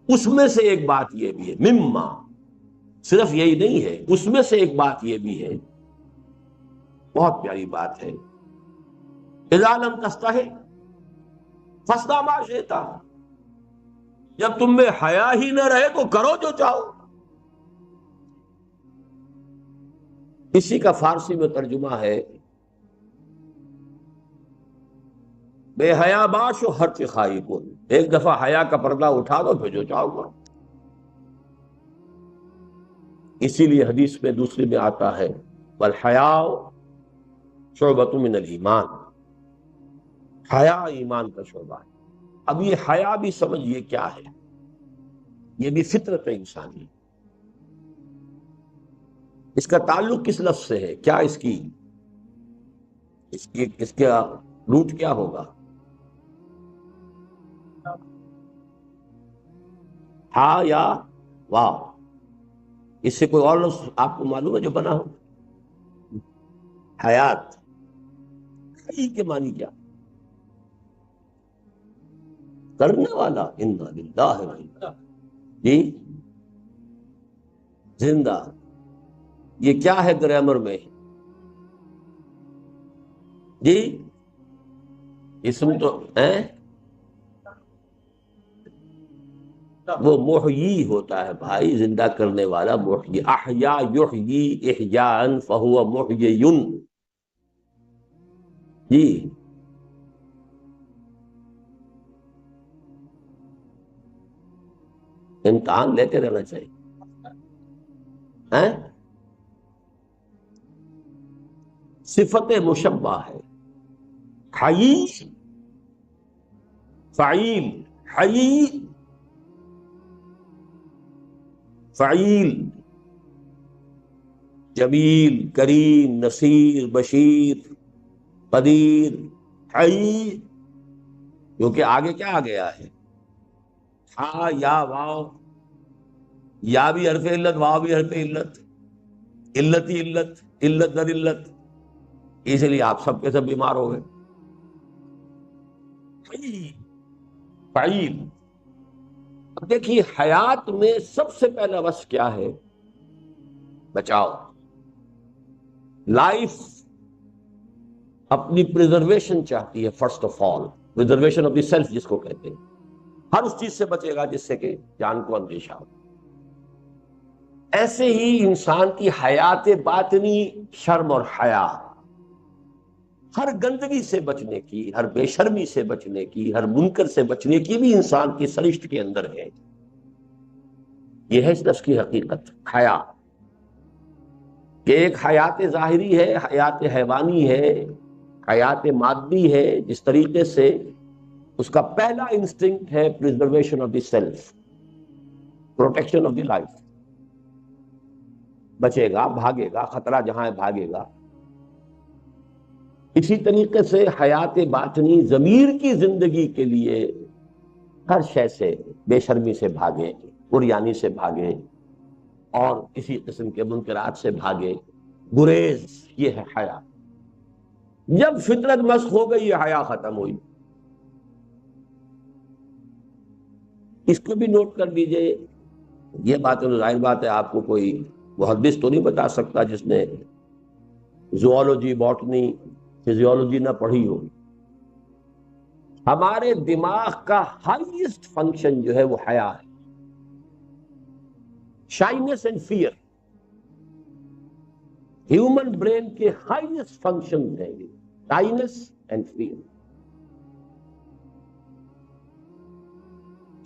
اس میں سے ایک بات یہ بھی ہے، مما صرف یہی نہیں ہے، اس میں سے ایک بات یہ بھی ہے، بہت پیاری بات ہے، اذا لم تستحِ فاصنع ما شئت، جب تم میں حیا ہی نہ رہے تو کرو جو چاہو. اسی کا فارسی میں ترجمہ ہے، بے حیا باش و ہر خائی کن، ایک دفعہ حیا کا پردہ اٹھا دو پھر جو چاہو کرو. اسی لیے حدیث میں دوسری میں آتا ہے والحیاء شعبۃ من الایمان، حیا ایمان کا شعبہ ہے. اب یہ حیا بھی سمجھیے کیا ہے، یہ بھی فطرت انسانی. اس کا تعلق کس لفظ سے ہے، کیا اس کا روٹ کیا ہوگا؟ ہا یا واو؟ اس سے کوئی اور لفظ آپ کو معلوم ہے جو بنا ہو؟ حیات، حی کے معنی کیا؟ کرنے والا، انا للہ و انا، جی زندہ. یہ کیا ہے گرامر میں؟ جی اسم تو وہ محیی ہوتا ہے بھائی، زندہ کرنے والا محیی. احیا یحیی احیاء فہو محیی. جی امتحان لیتے رہنا چاہیے. صفت مشبہ ہے، حی فعیل، حی فعیل. جمیل، کریم، نصیر، بشیر، قدیر، حی، کیونکہ آگے کیا آ گیا ہے؟ ہاں یا واو، یا بھی حرف علت، واو بھی حرف علت، علت ہی علت، علت در علت، اس لیے آپ سب کے سب بیمار ہو گئے. فعیل. اب دیکھیے حیات میں سب سے پہلا وصف کیا ہے؟ بچاؤ. لائف اپنی پریزرویشن چاہتی ہے first of all, preservation of the self جس کو کہتے ہیں. ہر اس چیز سے بچے گا جس سے کہ جان کو اندیشہ ہو. ایسے ہی انسان کی حیات باطنی شرم اور حیا، ہر گندگی سے بچنے کی، ہر بے شرمی سے بچنے کی، ہر منکر سے بچنے کی بھی انسان کی سرشت کے اندر ہے. یہ ہے اس نفس کی حقیقت، حیا. کہ ایک حیات ظاہری ہے، حیات حیوانی ہے، حیات مادی ہے، جس طریقے سے اس کا پہلا انسٹنکٹ ہے preservation of the self, protection of the life. بچے گا، بھاگے گا، خطرہ جہاں ہے بھاگے گا. اسی طریقے سے حیات باطنی ضمیر کی زندگی کے لیے ہر شے سے بے شرمی سے بھاگے، عریانی سے بھاگے، اور اسی قسم کے منکرات سے بھاگے. گریز، یہ ہے حیا. جب فطرت مسخ ہو گئی یہ حیا ختم ہوئی. اس کو بھی نوٹ کر لیجئے. یہ بات ظاہر بات ہے آپ کو کوئی محدث تو نہیں بتا سکتا جس نے زوالوجی، باٹنی، فزیولوجی نہ پڑھی ہو. ہمارے دماغ کا ہائیسٹ فنکشن جو ہے وہ حیا ہے. Shyness and fear human brain کے ہائیسٹ فنکشن ہیں، شائنس اینڈ فیئر.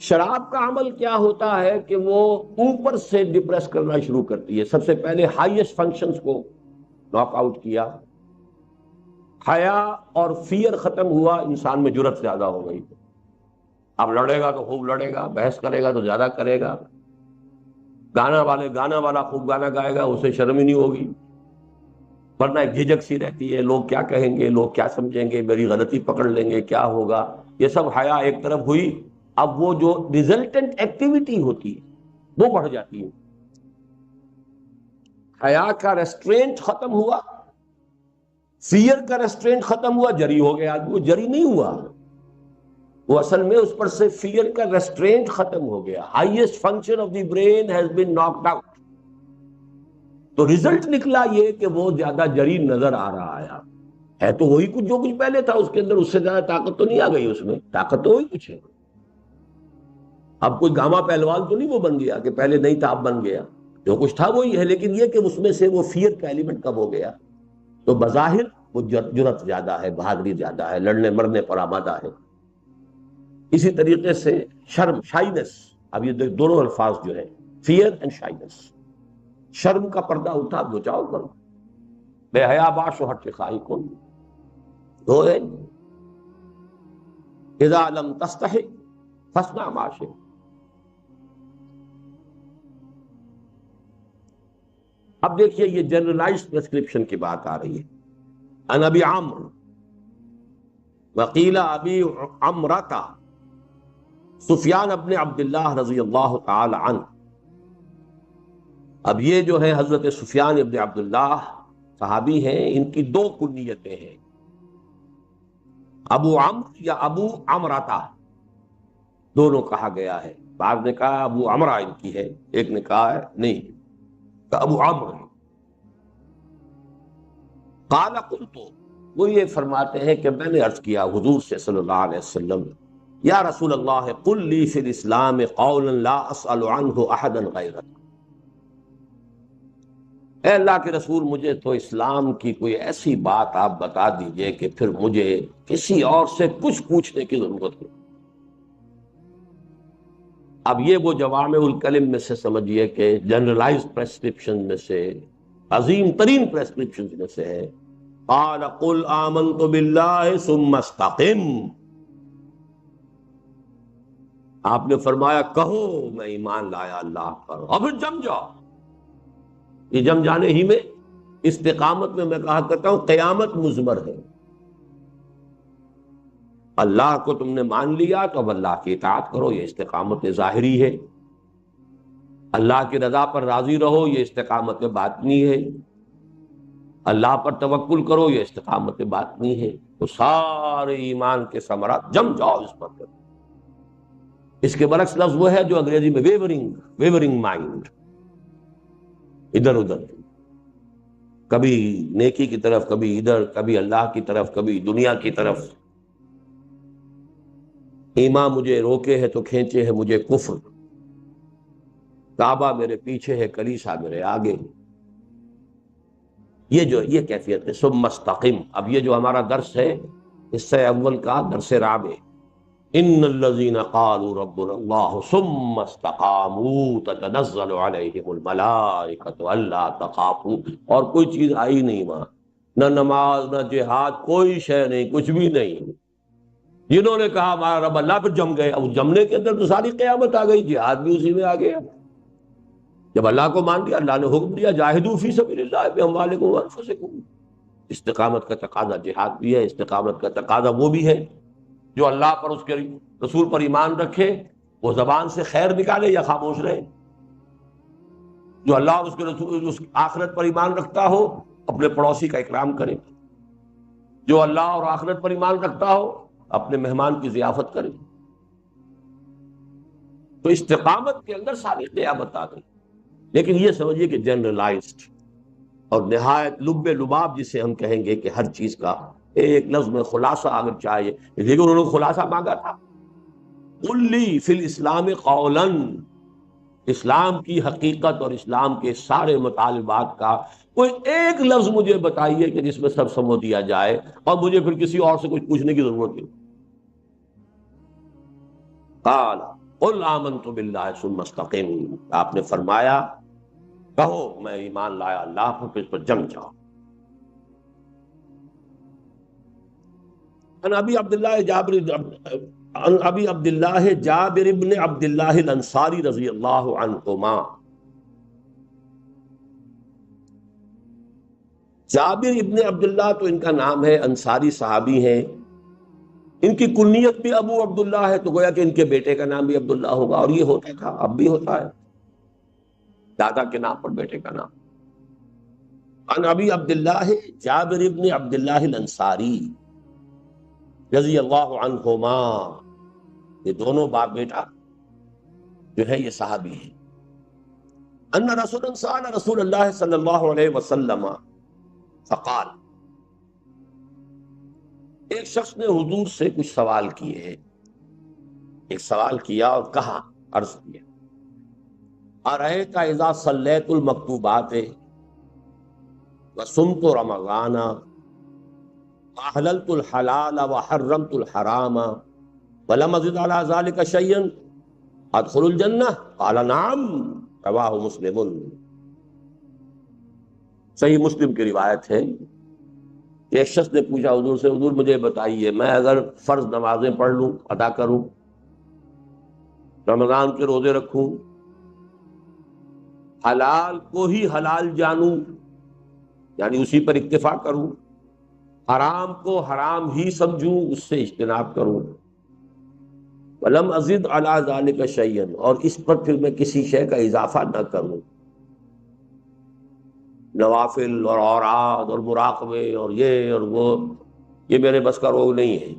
شراب کا عمل کیا ہوتا ہے کہ وہ اوپر سے ڈپریس کرنا شروع کرتی ہے. سب سے پہلے ہائیسٹ فنکشنز کو ناک آؤٹ کیا. حیا اور فیئر ختم ہوا، انسان میں جرأت زیادہ ہو گئی. اب لڑے گا تو خوب لڑے گا، بحث کرے گا تو زیادہ کرے گا. گانا والا خوب گانا گائے گا، اسے شرم ہی نہیں ہوگی. ورنہ ایک جھجک سی رہتی ہے، لوگ کیا کہیں گے، لوگ کیا سمجھیں گے، میری غلطی پکڑ لیں گے، کیا ہوگا. یہ سب حیا ایک طرف ہوئی. اب وہ جو ریزلٹنٹ ایکٹیویٹی ہوتی ہے وہ بڑھ جاتی ہے. حیا کا ریسٹرینٹ ختم ہوا، فیئر کا ریسٹرینٹ ختم ہوا، جری ہو گیا. وہ جری نہیں ہوا، وہ اصل میں اس پر سے فیئر کا ریسٹرینٹ ختم ہو گیا. Highest function of the brain has been knocked out. تو ریزلٹ نکلا یہ کہ وہ زیادہ جری نظر آ رہا ہے تو وہی کچھ جو کچھ پہلے تھا اس کے اندر، اس سے زیادہ طاقت تو نہیں آ گئی. اس میں طاقت تو وہی کچھ ہے. اب کوئی گاما پہلوان تو نہیں وہ بن گیا کہ پہلے نہیں تھا اب بن گیا. جو کچھ تھا وہی ہے، لیکن یہ کہ اس میں سے وہ فیئر کا ایلیمنٹ کب ہو گیا. تو بظاہر وہ جرأت زیادہ ہے، بہادری زیادہ ہے، لڑنے مرنے پر آمادہ ہے. اسی طریقے سے شرم، شائنس. اب یہ دونوں الفاظ جو ہے، فیئر اینڈ شائنس. شرم کا پردہ اٹھا، بچاؤ کرو. بے حیا باش و ہٹ خواہی کن دو ہے. اذا لم تستحی فاصنع ما شئت. اب دیکھیے یہ جنرلائزڈ پرسکرپشن کی بات آ رہی ہے. ان ابی عمرو وقیل ابی عمرتا سفیان ابن عبداللہ رضی اللہ تعالی عنہ. اب یہ جو ہے حضرت سفیان ابن عبداللہ صحابی ہیں، ان کی دو کنیتیں ہیں، ابو عمرو یا ابو عمرتا، دونوں کہا گیا ہے. بعض نے کہا ابو عمرہ ان کی ہے، ایک نے کہا ہے نہیں کہ ابو عمرو. قال قلت، وہ یہ فرماتے ہیں کہ میں نے عرض کیا حضور سے صلی اللہ علیہ وسلم، یا رسول اللہ قل لی فی الاسلام قولا لا اسأل عنہ احدا غیرک. اے اللہ کے رسول، مجھے تو اسلام کی کوئی ایسی بات آپ بتا دیجئے کہ پھر مجھے کسی اور سے کچھ پوچھنے کی ضرورت نہیں. اب یہ وہ جوامع الکلم میں سے سمجھیے کہ جنرلائز پریسکرپشن میں سے، عظیم ترین پریسکرپشن میں سے ہے. قال قل آمنت باللہ ثم استقم. آپ نے فرمایا کہو میں ایمان لایا اللہ پر، اور پھر جم جاؤ. یہ جم جانے ہی میں استقامت میں کہا کرتا ہوں قیامت مضمر ہے. اللہ کو تم نے مان لیا تو اب اللہ کی اطاعت کرو، یہ استقامت ظاہری ہے. اللہ کی رضا پر راضی رہو، یہ استقامت باطنی ہے. اللہ پر توکل کرو، یہ استقامت باطنی ہے. تو سارے ایمان کے ثمرات جم جاؤ اس پر. اس کے برعکس لفظ وہ ہے جو انگریزی میں ویورنگ مائنڈ، ادھر ادھر، کبھی نیکی کی طرف، کبھی ادھر، کبھی اللہ کی طرف، کبھی دنیا کی طرف. ایمان مجھے روکے ہے تو کھینچے ہے مجھے کفر. کعبہ میرے پیچھے ہے، کلیسا میرے آگے. یہ کیفیت ہے. ثم استقم. اب یہ جو ہمارا درس ہے، حصہ اول کا درس رابع، ان الذين قالوا ربنا الله ثم استقاموا تتنزل عليهم الملائكة الا تخافوا. اور کوئی چیز آئی نہیں وہاں، نہ نماز، نہ جہاد، کوئی شے نہیں، کچھ بھی نہیں. جنہوں نے کہا ہمارا رب اللہ، پہ جم گئے. اب جمنے کے اندر تو ساری قیامت آ گئی، جہاد بھی اسی میں آ گیا. جب اللہ کو مان لیا، اللہ نے حکم دیا جاہدوا فی سبیل اللہ باموالکم وانفسکم. استقامت کا تقاضا جہاد بھی ہے، استقامت کا تقاضا وہ بھی ہے جو اللہ پر، اس کے رسول پر ایمان رکھے، وہ زبان سے خیر نکالے یا خاموش رہے. جو اللہ اور اس کے رسول، اس آخرت پر ایمان رکھتا ہو، اپنے پڑوسی کا اکرام کرے. جو اللہ اور آخرت پر ایمان رکھتا ہو، اپنے مہمان کی ضیافت کرے. تو استقامت کے اندر ساری قیامت آ گئی. لیکن یہ سمجھیے کہ جنرلائزڈ اور نہایت لب لباب، جسے ہم کہیں گے کہ ہر چیز کا ایک لفظ میں خلاصہ اگر چاہیے، لیکن انہوں نے خلاصہ مانگا تھا. قل لی فی الاسلام قولا، اسلام کی حقیقت اور اسلام کے سارے مطالبات کا کوئی ایک لفظ مجھے بتائیے کہ جس میں سب سمجھ دیا جائے اور مجھے پھر کسی اور سے کچھ پوچھنے کی ضرورت نہیں. قال قل آمنت باللہ ثم استقم. آپ نے فرمایا کہو میں ایمان لایا اللہ پر، پھر اس پر جم جاؤ. عن ابی عبداللہ جابر ابن عبداللہ الانصاری رضی اللہ عنہما. جابر ابن عبداللہ تو ان کا نام ہے، انصاری صحابی ہیں. ان کی کنیت بھی ابو عبداللہ ہے، تو گویا کہ ان کے بیٹے کا نام بھی عبداللہ ہوگا. اور یہ ہوتا تھا، اب بھی ہوتا ہے، دادا کے نام پر بیٹے کا نام. عن ابی عبداللہ جابر ابن عبداللہ الانصاری رضی اللہ عنہما. یہ دونوں باپ بیٹا جو ہے یہ صحابی ہیں. ان رسول اللہ صلی اللہ علیہ وسلم فقال. ایک شخص نے حضور سے کچھ سوال کیے، ایک سوال کیا اور کہا، عرض کیا، ارأیت اذا صلیت المکتوبات وصمت رمضان احللت الحلال وحرمت الحرام ولم ازد على ذلك شيئا ادخل الجنہ؟ قال نعم. رواہ مسلم. صحیح مسلم کی روایت ہے. ایک شخص نے پوچھا حضور سے، حضور مجھے بتائیے میں اگر فرض نمازیں پڑھ لوں، ادا کروں، رمضان کے روزے رکھوں، حلال کو ہی حلال جانوں، یعنی اسی پر اکتفا کروں، حرام کو حرام ہی سمجھوں، اس سے اجتناب کروں، ولم ازد علی ذلک شیئا، اور اس پر پھر میں کسی شے کا اضافہ نہ کروں، نوافل اور اوراد اور مراقبے اور یہ اور وہ، یہ میرے بس کا روگ نہیں ہے.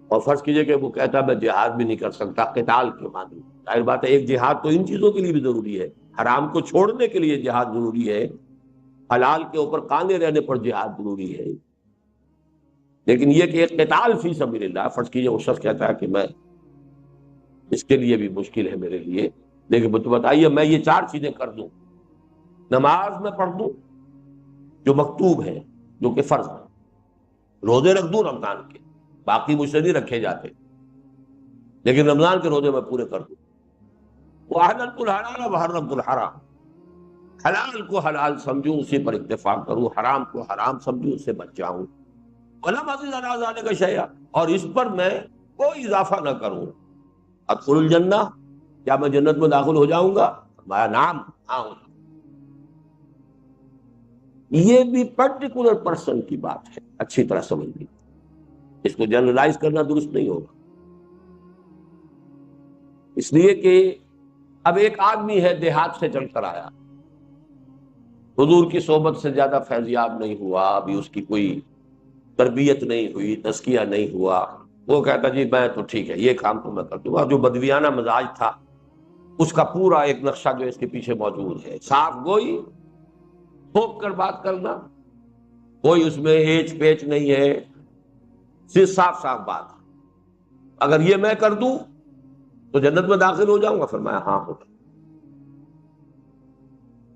اور فرض کیجئے کہ وہ کہتا میں جہاد بھی نہیں کر سکتا، قتال کے معنی. ظاہر بات ہے ایک جہاد تو ان چیزوں کے لیے بھی ضروری ہے، حرام کو چھوڑنے کے لیے جہاد ضروری ہے، حلال کے اوپر قائم رہنے پر جہاد ضروری ہے. لیکن یہ کہ ایک قتال فی سبیل اللہ، فرض کیجئے وہ شخص کہتا ہے کہ میں اس کے لیے بھی مشکل ہے میرے لیے، لیکن تو بتائیے میں یہ 4 چیزیں کر دوں، نماز میں پڑھ دوں جو مکتوب ہے، جو کہ فرض ہے، روزے رکھ دوں رمضان کے، باقی مجھ سے نہیں رکھے جاتے، لیکن رمضان کے روزے میں پورے کر دوں، وَأَحْلَلْتُ الْحَلَالَ وَحَرَّمْتُ الْحَرَامَ، حلال کو حلال سمجھوں، اسی پر اکتفا کروں، حرام کو حرام سمجھوں، اس سے بچ جاؤں، وَلَمْ أَزِدْ عَلَىٰ ذَلِكَ شَيْئًا، اور اس پر میں کوئی اضافہ نہ کروں. ادخل الجنہ، کیا میں جنت میں داخل ہو جاؤں گا؟ فرمایا نعم، ہاں. یہ بھی پرٹیکولر پرسن کی بات ہے، اچھی طرح سمجھ لیجیے، اس کو جنرلائز کرنا درست نہیں ہوگا، اس لیے کہ اب ایک آدمی ہے دیہات سے چل کر آیا، حضور کی صحبت سے زیادہ فیضیاب نہیں ہوا، ابھی اس کی کوئی تربیت نہیں ہوئی، تزکیہ نہیں ہوا، وہ کہتا جی میں تو ٹھیک ہے یہ کام تو میں کر دوں گا، جو بدویانہ مزاج تھا اس کا پورا ایک نقشہ جو اس کے پیچھے موجود ہے، صاف گوئی، ٹھوک کر بات کرنا، کوئی اس میں ایچ پیچ نہیں ہے، صرف صاف صاف بات، اگر یہ میں کر دوں تو جنت میں داخل ہو جاؤں گا، فرمایا ہاں ہوگا۔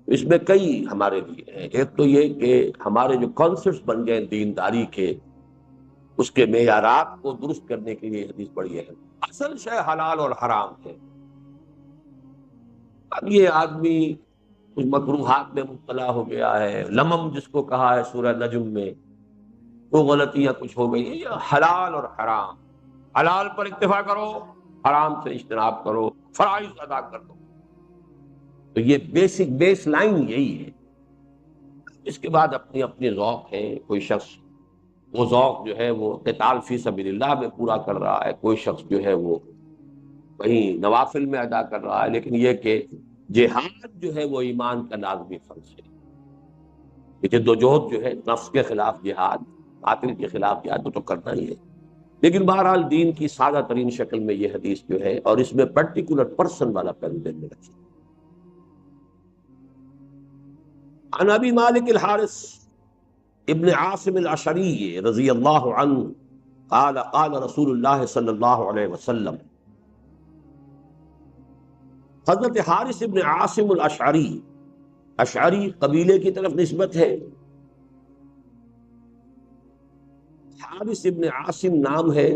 اس میں کئی ہمارے لیے ہیں، ایک تو یہ کہ ہمارے جو کانسیپٹس بن گئے دینداری کے، اس کے معیارات کو درست کرنے کے لیے حدیث بڑی ہے۔ اصل شے حلال اور حرام ہے، اب یہ آدمی کچھ مکروہات میں مبتلا ہو گیا ہے، لمم جس کو کہا ہے سورہ نجم میں، وہ غلطیاں کچھ ہو گئی ہیں، یہ حلال اور حرام، حلال پر اکتفا کرو، حرام سے اجتناب کرو، فرائض ادا کر دو، تو یہ بیسک بیس لائن یہی ہے۔ اس کے بعد اپنی اپنی ذوق ہے، کوئی شخص وہ ذوق جو ہے وہ قتال فی سبیل اللہ میں پورا کر رہا ہے، کوئی شخص جو ہے وہ کہیں نوافل میں ادا کر رہا ہے، لیکن یہ کہ جہاد جو ہے وہ ایمان کا لازمی فرض ہے، یہ جدوجہد جو ہے نفس کے خلاف جہاد، باطل کے خلاف جہاد تو کرنا ہی ہے، لیکن بہرحال دین کی سادہ ترین شکل میں یہ حدیث جو ہے، اور اس میں پرٹیکولر پرسن والا پہلو دین میں رکھی۔ عن ابی مالک الحارث ابن عاصم الاشعری رضی اللہ عنہ قال قال رسول اللہ صلی اللہ علیہ وسلم، حضرت حارث ابن عاصم الاشعری، اشعری قبیلے کی طرف نسبت ہے، حارث ابن عاصم نام ہے،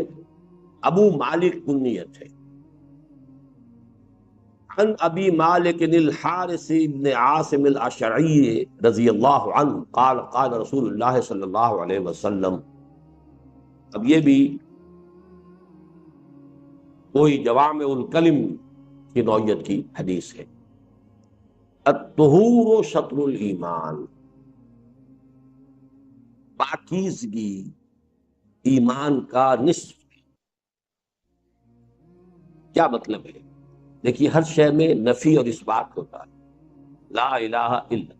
ابو مالک کنیت ہے، عن ابی مالک الحارث ابن عاصم الاشعری رضی اللہ عنہ قال قال رسول اللہ صلی اللہ علیہ وسلم۔ اب یہ بھی کوئی جوامع الکلم کی نوعیت کی حدیث ہے۔ الطہور شطر الایمان، پاکیزگی ایمان کا نصف۔ کیا مطلب ہے؟ دیکھیے ہر شے میں نفی اور اثبات ہوتا ہے، لا الہ الا،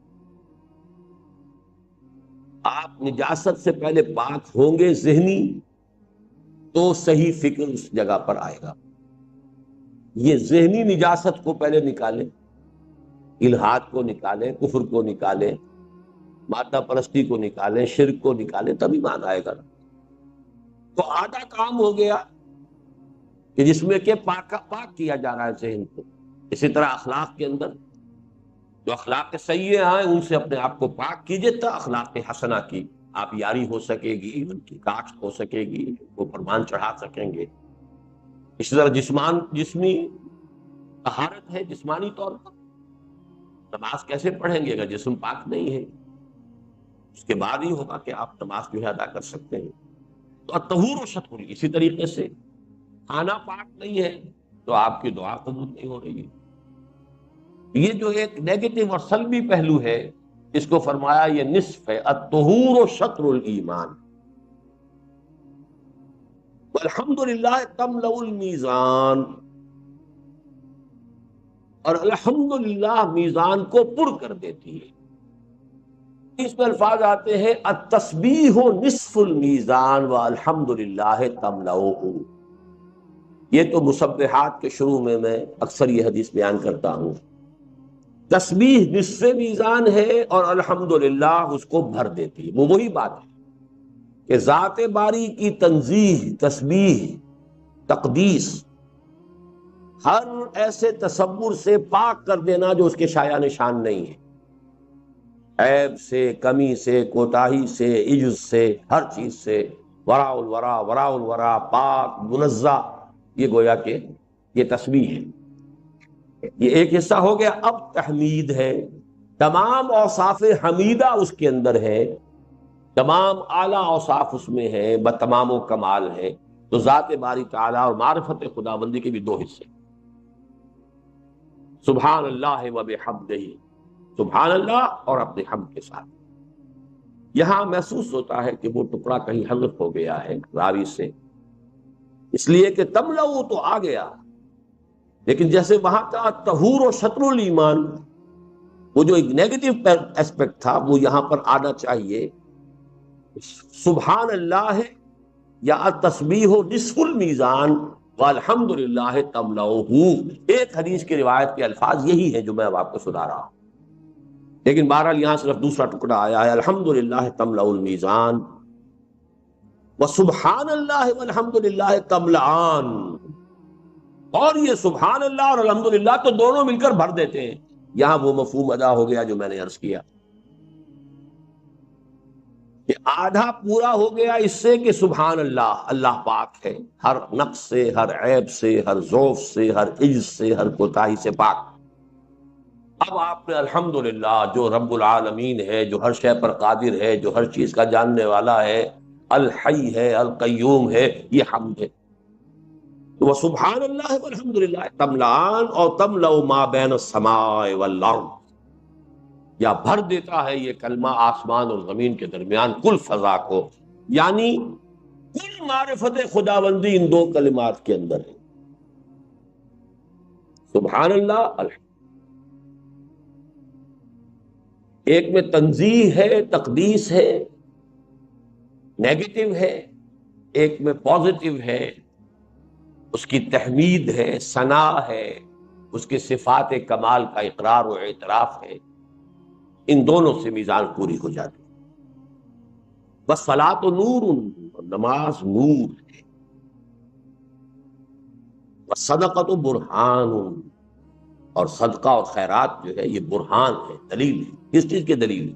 آپ نجاست سے پہلے پاک ہوں گے ذہنی تو صحیح فکر اس جگہ پر آئے گا، یہ ذہنی نجاست کو پہلے نکالیں، الحاد کو نکالیں، کفر کو نکالیں، مادہ پرستی کو نکالیں، شرک کو نکالیں، تبھی مان آئے گا۔ تو آدھا کام ہو گیا کہ جس میں کہ پاک کیا جا رہا ہے ذہن کو۔ اسی طرح اخلاق کے اندر جو اخلاق سیئے ہیں ان سے اپنے آپ کو پاک کیجئے، تو اخلاق حسنہ کی آپ یاری ہو سکے گی، ان کی کاشت ہو سکے گی، وہ پرمان چڑھا سکیں گے۔ اسی طرح جسمی طہارت ہے، جسمانی طور پر نماز کیسے پڑھیں گے اگر جسم پاک نہیں ہے؟ اس کے بعد ہی ہوگا کہ آپ نماز جو ہے ادا کر سکتے ہیں۔ تو الطہور شطر، اسی طریقے سے کھانا پاک نہیں ہے تو آپ کی دعا قبول نہیں ہو رہی ہے۔ یہ جو ایک نیگیٹو اور سلبی پہلو ہے، اس کو فرمایا یہ نصف ہے، الطہور شطر الایمان، والحمدللہ تملأ المیزان، اور الحمدللہ میزان کو پر کر دیتی ہے۔ اس میں الفاظ آتے ہیں التسبیح نصف المیزان والحمدللہ تملأہ، یہ تو مسبحات کے شروع میں اکثر یہ حدیث بیان کرتا ہوں، تسبیح نصف میزان ہے اور الحمدللہ اس کو بھر دیتی ہے۔ وہ وہی بات ہے کہ ذات باری کی تنزیہ، تسبیح، تقدیس، ہر ایسے تصور سے پاک کر دینا جو اس کے شایع نشان نہیں ہے، عیب سے، کمی سے، کوتاہی سے، عجز سے، ہر چیز سے، وراء الورا، وراء الورا، پاک منزہ، یہ گویا کہ یہ تسبیح ہے۔ یہ ایک حصہ ہو گیا۔ اب تحمید ہے، تمام اوصاف حمیدہ اس کے اندر ہے، تمام اعلیٰ اوصاف اس میں ہے، بتمام و کمال ہے۔ تو ذات باری تعالیٰ اور معرفت خداوندی کے بھی دو حصے، سبحان اللہ و بحمدہ، سبحان اللہ اور اپنے حمد کے ساتھ۔ یہاں محسوس ہوتا ہے کہ وہ ٹکڑا کہیں حذف ہو گیا ہے راوی سے، اس لیے کہ تملؤ تو آ گیا، لیکن جیسے وہاں کا طہور و شطر الایمان، وہ جو ایک نیگیٹو ایسپیکٹ تھا وہ یہاں پر آنا چاہیے. سبحان اللہ ہے یا التسبیح نصف المیزان والحمد للہ تملؤہ، ایک حدیث کی روایت کے الفاظ یہی ہے جو میں اب آپ کو سنا رہا ہوں، لیکن بہرحال یہاں صرف دوسرا ٹکڑا آیا ہے، الحمد للہ تملأ المیزان وسبحان اللہ والحمد للہ تملأان. اور یہ سبحان اللہ اور الحمدللہ تو دونوں مل کر بھر دیتے ہیں. یہاں وہ مفہوم ادا ہو گیا جو میں نے عرض کیا کہ آدھا پورا ہو گیا اس سے کہ سبحان اللہ، اللہ پاک ہے ہر نقص سے، ہر عیب سے، ہر ضعف سے، ہر عجز سے، ہر کوتاہی سے پاک. اب آپ نے الحمدللہ جو رب العالمین ہے، جو ہر شے پر قادر ہے، جو ہر چیز کا جاننے والا ہے، الحی ہے، القیوم ہے، یہ حمد ہے. وہ سبحان اللہ والحمدللہ تملأان اور تملأ ما بین السماء والارض، یا بھر دیتا ہے یہ کلمہ آسمان اور زمین کے درمیان کل فضا کو، یعنی کل معرفت خداوندی ان دو کلمات کے اندر ہے. سبحان اللہ ایک میں تنزیہ ہے، تقدیس ہے، نیگیٹو ہے، ایک میں پازیٹو ہے، اس کی تحمید ہے، ثنا ہے، اس کے صفات کمال کا اقرار و اعتراف ہے. ان دونوں سے میزان پوری ہو جاتی. والصلاۃ نور، نماز نور ہے. والصدقۃ برہان، اور صدقہ اور خیرات جو ہے یہ برہان ہے، دلیل ہے. کس چیز کی دلیل؟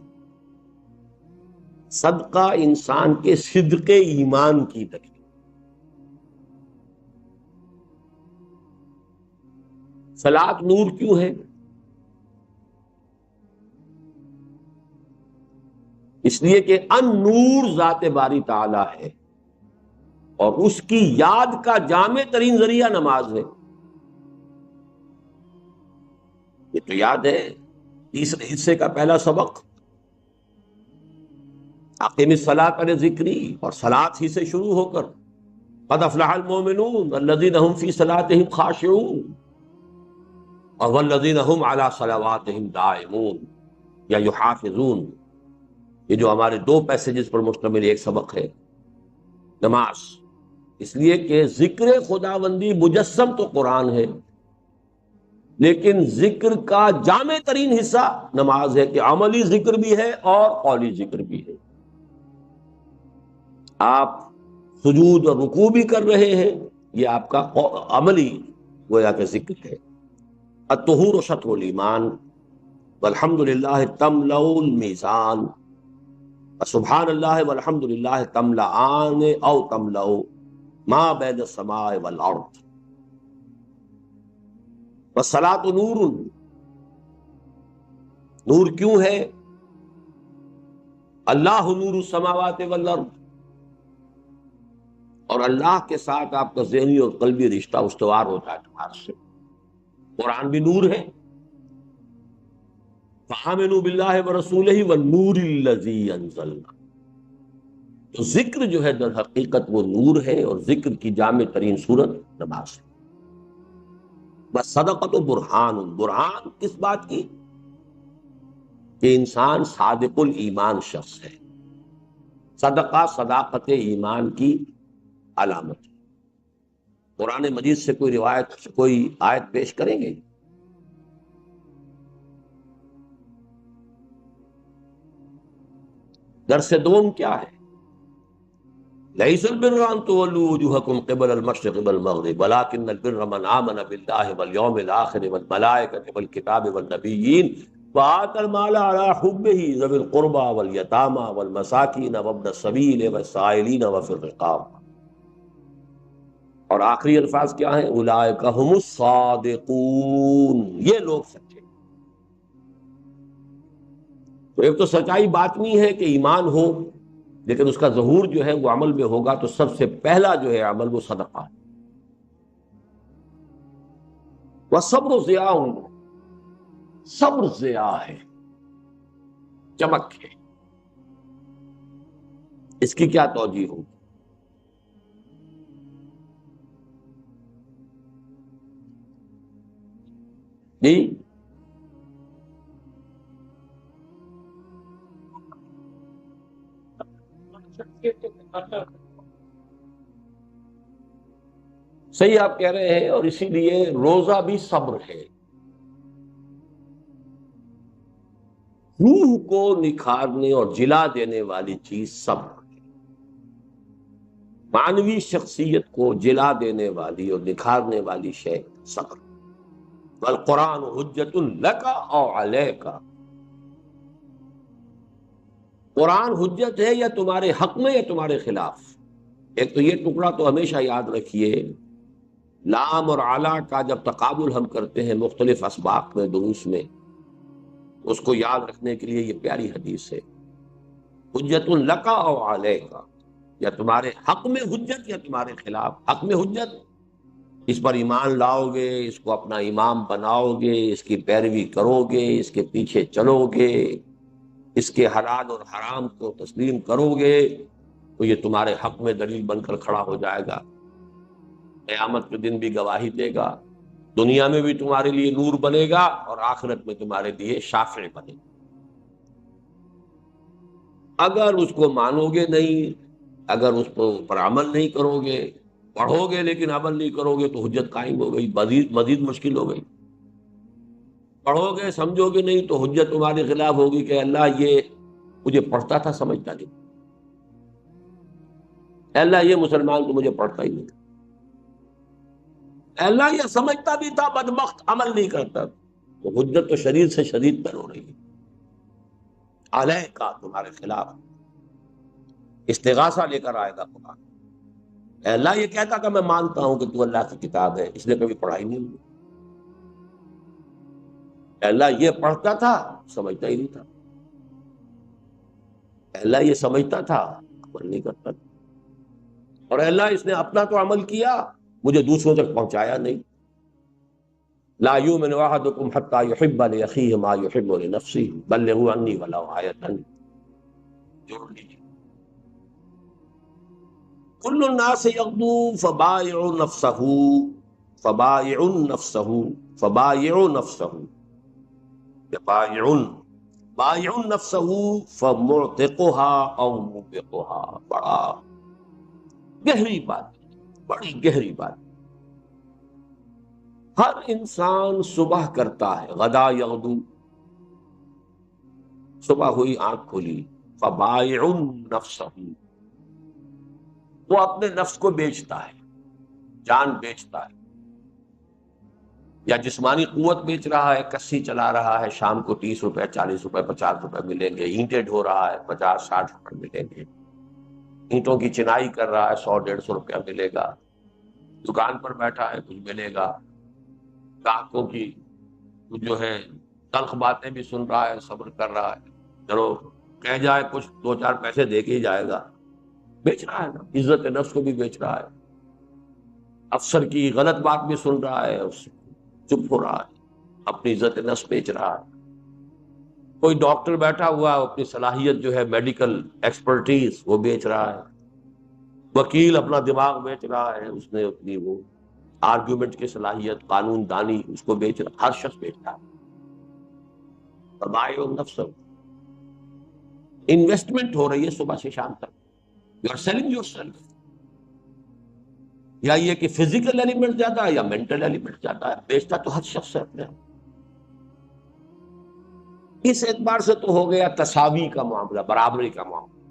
صدقہ انسان کے صدق ایمان کی دلیل. صلاۃ نور کیوں ہے؟ اس لیے کہ ان نور ذات باری تعالی ہے، اور اس کی یاد کا جامع ترین ذریعہ نماز ہے. یہ تو یاد ہے تیسرے حصے کا پہلا سبق، اقیم الصلاۃ علی ذکری، اور صلاۃ ہی سے شروع ہو کر قد افلح المؤمنون الذین هم فی صلاتهم خاشعون اور والذین هم علی صلواتهم دائمون یا یحافظون. یہ جو ہمارے دو پیسیجز پر مشتمل ایک سبق ہے نماز، اس لیے کہ ذکر خداوندی مجسم تو قرآن ہے، لیکن ذکر کا جامع ترین حصہ نماز ہے، کہ عملی ذکر بھی ہے اور قولی ذکر بھی ہے. آپ سجود اور رکوع بھی کر رہے ہیں، یہ آپ کا عملی گویا کہ ذکر ہے. الطہور و شطر الایمان والحمدللہ تملأ المیزان سبحان اللہ والحمدللہ تملأان او تملأ ما بین السماء والارض. والصلاۃ نور، نور کیوں ہے؟ اللہ نور السماوات والارض، اور اللہ کے ساتھ آپ کا ذہنی اور قلبی رشتہ استوار ہوتا ہے اعتبار سے. قرآن بھی نور ہے، فآمنوا باللہ ورسولہ والنور الذی انزلنا. تو ذکر جو ہے در حقیقت وہ نور ہے، اور ذکر کی جامع ترین صورت نماز ہے. بس صدقۃ برہان، برہان کس بات کی؟ کہ انسان صادق الایمان شخص ہے. صدقہ صداقت ایمان کی علامت ہے. قرآن مجید سے کوئی روایت، کوئی آیت پیش کریں گے؟ درس دوم کیا ہے؟ لیس البر ان تولوا وجوہکم قبل المشرق والمغرب ولکن البر من آمن باللہ والیوم الآخر والملائکۃ والکتاب والنبیین وآتى المال على حبه ذوي القربى واليتامى والمساکین وابن السبیل والسائلین وفی الرقاب. اور آخری الفاظ کیا ہیں؟ اولئک هم الصادقون، یہ لوگ سچے. تو ایک تو سچائی باطنی ہے کہ ایمان ہو، لیکن اس کا ظہور جو ہے وہ عمل میں ہوگا. تو سب سے پہلا جو ہے عمل وہ صدقہ ہے. وَالصَّبْرُ ضِيَاءٌ، صبر ضیاء ہے، چمک ہے. اس کی کیا توجیہ ہوگی؟ جی صحیح آپ کہہ رہے ہیں، اور اسی لیے روزہ بھی صبر ہے. روح کو نکھارنے اور جلا دینے والی چیز صبر ہے. معنوی شخصیت کو جلا دینے والی اور نکھارنے والی شے صبر. والقرآن حجت لک او علیک. قرآن حجت ہے یا تمہارے حق میں یا تمہارے خلاف. ایک تو یہ ٹکڑا تو ہمیشہ یاد رکھیے، لام اور اعلیٰ کا جب تقابل ہم کرتے ہیں مختلف اسباق میں، دروس میں، اس کو یاد رکھنے کے لیے یہ پیاری حدیث ہے، حجت لک او علیک، یا تمہارے حق میں حجت یا تمہارے خلاف. حق میں حجت، اس پر ایمان لاؤ گے، اس کو اپنا امام بناؤ گے، اس کی پیروی کرو گے، اس کے پیچھے چلو گے، اس کے حلال اور حرام کو تسلیم کرو گے، تو یہ تمہارے حق میں دلیل بن کر کھڑا ہو جائے گا. قیامت کے دن بھی گواہی دے گا، دنیا میں بھی تمہارے لیے نور بنے گا، اور آخرت میں تمہارے لیے شافع بنے گا. اگر اس کو مانو گے نہیں، اگر اس پر عمل نہیں کرو گے، پڑھو گے لیکن عمل نہیں کرو گے، تو حجت قائم ہو گئی، مزید مشکل ہو گئی. پڑھو گے سمجھو گے نہیں تو حجت تمہارے خلاف ہوگی کہ اللہ یہ مجھے پڑھتا تھا سمجھتا نہیں، اللہ یہ مسلمان تو مجھے پڑھتا ہی نہیں، اللہ یہ سمجھتا بھی تھا بدبخت عمل نہیں کرتا. تو حجت تو شدید سے شدید پر ہو رہی ہے، علیہ کا تمہارے خلاف استغاثہ لے کر آئے گا قرآن. اے اللہ یہ کہتا کہ میں مانتا ہوں کہ تو اللہ کی کتاب ہے، اس نے کبھی پڑھائی نہیں ہوئی. اے اللہ یہ پڑھتا تھا سمجھتا ہی نہیں تھا، اے اللہ یہ سمجھتا تھا عمل نہیں کرتا تھا، اور اے اللہ اس نے اپنا تو عمل کیا، مجھے دوسروں تک پہنچایا نہیں. لا یؤمن احدکم حتی یحب لاخیہ ما یحب لنفسہ بلغوا عنی ولو آیۃ. جوڑ لیجیے. کل الناس یغدو فبائع نفسہ، فبائع نفسہ، فبائع نفسہ، بائع بائع نفسہ فمعتقها او موبقها. بڑا گہری بات، بڑی گہری بات. ہر انسان صبح کرتا ہے، غدا یغدو، صبح ہوئی آنکھ کھولی، فبائع نفسہ، وہ اپنے نفس کو بیچتا ہے، جان بیچتا ہے، یا جسمانی قوت بیچ رہا ہے، کسی چلا رہا ہے، شام کو 30 روپے 40 روپے 50 روپے ملیں گے، اینٹیں ڈھو رہا ہے 50 60 روپے ملیں گے، اینٹوں کی چنائی کر رہا ہے 100 150 روپیہ ملے گا، دکان پر بیٹھا ہے کچھ ملے گا، گاہکوں کی جو ہے تلخ باتیں بھی سن رہا ہے، صبر کر رہا ہے، چلو کہہ جائے کچھ 2 4 پیسے دے کے ہی جائے گا. بیچ رہا ہے نا، عزت نفس کو بھی بیچ رہا ہے، افسر کی غلط بات بھی سن رہا ہے، چپ ہو رہا ہے، اپنی عزت نفس بیچ رہا ہے. کوئی ڈاکٹر بیٹھا ہوا ہے، اپنی صلاحیت جو ہے میڈیکل ایکسپرٹیز وہ بیچ رہا ہے. وکیل اپنا دماغ بیچ رہا ہے، اس نے اپنی وہ آرگیومنٹ کی صلاحیت، قانون دانی، اس کو بیچ رہا، ہر شخص بیچ رہا ہے. فبائع النفس، انویسٹمنٹ ہو رہی ہے صبح سے شام تک. You are selling yourself. یا یہ کہ فزیکل ایلیمنٹ زیادہ ہے یا مینٹل ایلیمنٹ زیادہ ہے، بیچتا تو ہر شخص ہے اپنے. اس اعتبار سے تو ہو گیا تساوی کا معاملہ، برابری کا معاملہ.